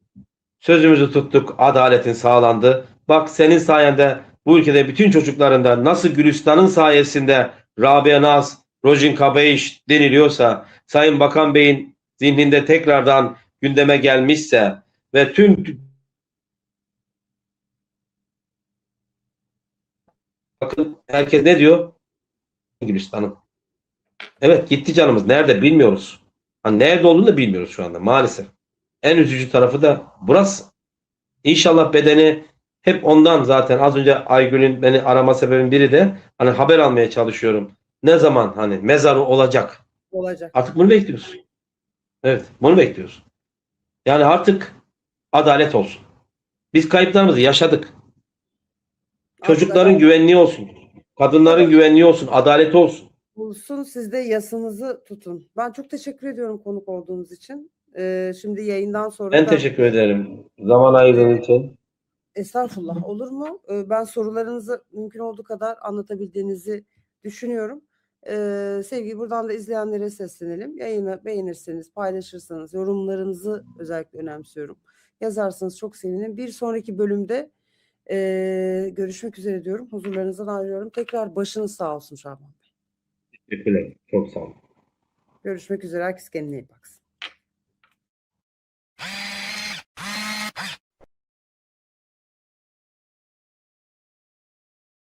Speaker 2: sözümüzü tuttuk, adaletin sağlandı. Bak senin sayende bu ülkede bütün çocuklarında nasıl Gülistan'ın sayesinde Rabia Naz, Rojin Kabayiş deniliyorsa, Sayın Bakan Bey'in zihninde tekrardan gündeme gelmişse ve tüm bakın herkes ne diyor? Gülistan'ın. Evet gitti canımız. Nerede bilmiyoruz. Hani nerede olduğunu da bilmiyoruz şu anda maalesef. En üzücü tarafı da burası. İnşallah bedeni hep ondan zaten az önce Aygül'ün beni arama sebebin biri de hani haber almaya çalışıyorum. Ne zaman hani mezarı olacak?
Speaker 1: Olacak.
Speaker 2: Artık bunu bekliyoruz. Evet, bunu bekliyoruz. Yani artık adalet olsun. Biz kayıplarımızı yaşadık. Çocukların
Speaker 1: Adalet
Speaker 2: güvenliği olsun. Kadınların güvenliği olsun. Adalet olsun.
Speaker 1: bulsun, siz de yasınızı tutun. Ben çok teşekkür ediyorum konuk olduğunuz için. Şimdi yayından sonra
Speaker 2: Ben
Speaker 1: da
Speaker 2: teşekkür ederim. Zaman ayırdığın için.
Speaker 1: estağfurullah olur mu? Ben sorularınızı mümkün olduğu kadar anlatabildiğinizi düşünüyorum. Sevgili buradan da izleyenlere seslenelim. Yayını beğenirseniz, paylaşırsanız, yorumlarınızı özellikle önemsiyorum. Yazarsanız çok sevinirim. Bir sonraki bölümde görüşmek üzere diyorum. Huzurlarınızdan ayrılıyorum. Tekrar başınız sağ olsun Şaban.
Speaker 2: Teşekkürler. Çok sağ olun.
Speaker 1: Görüşmek üzere. Herkes kendine iyi baksın.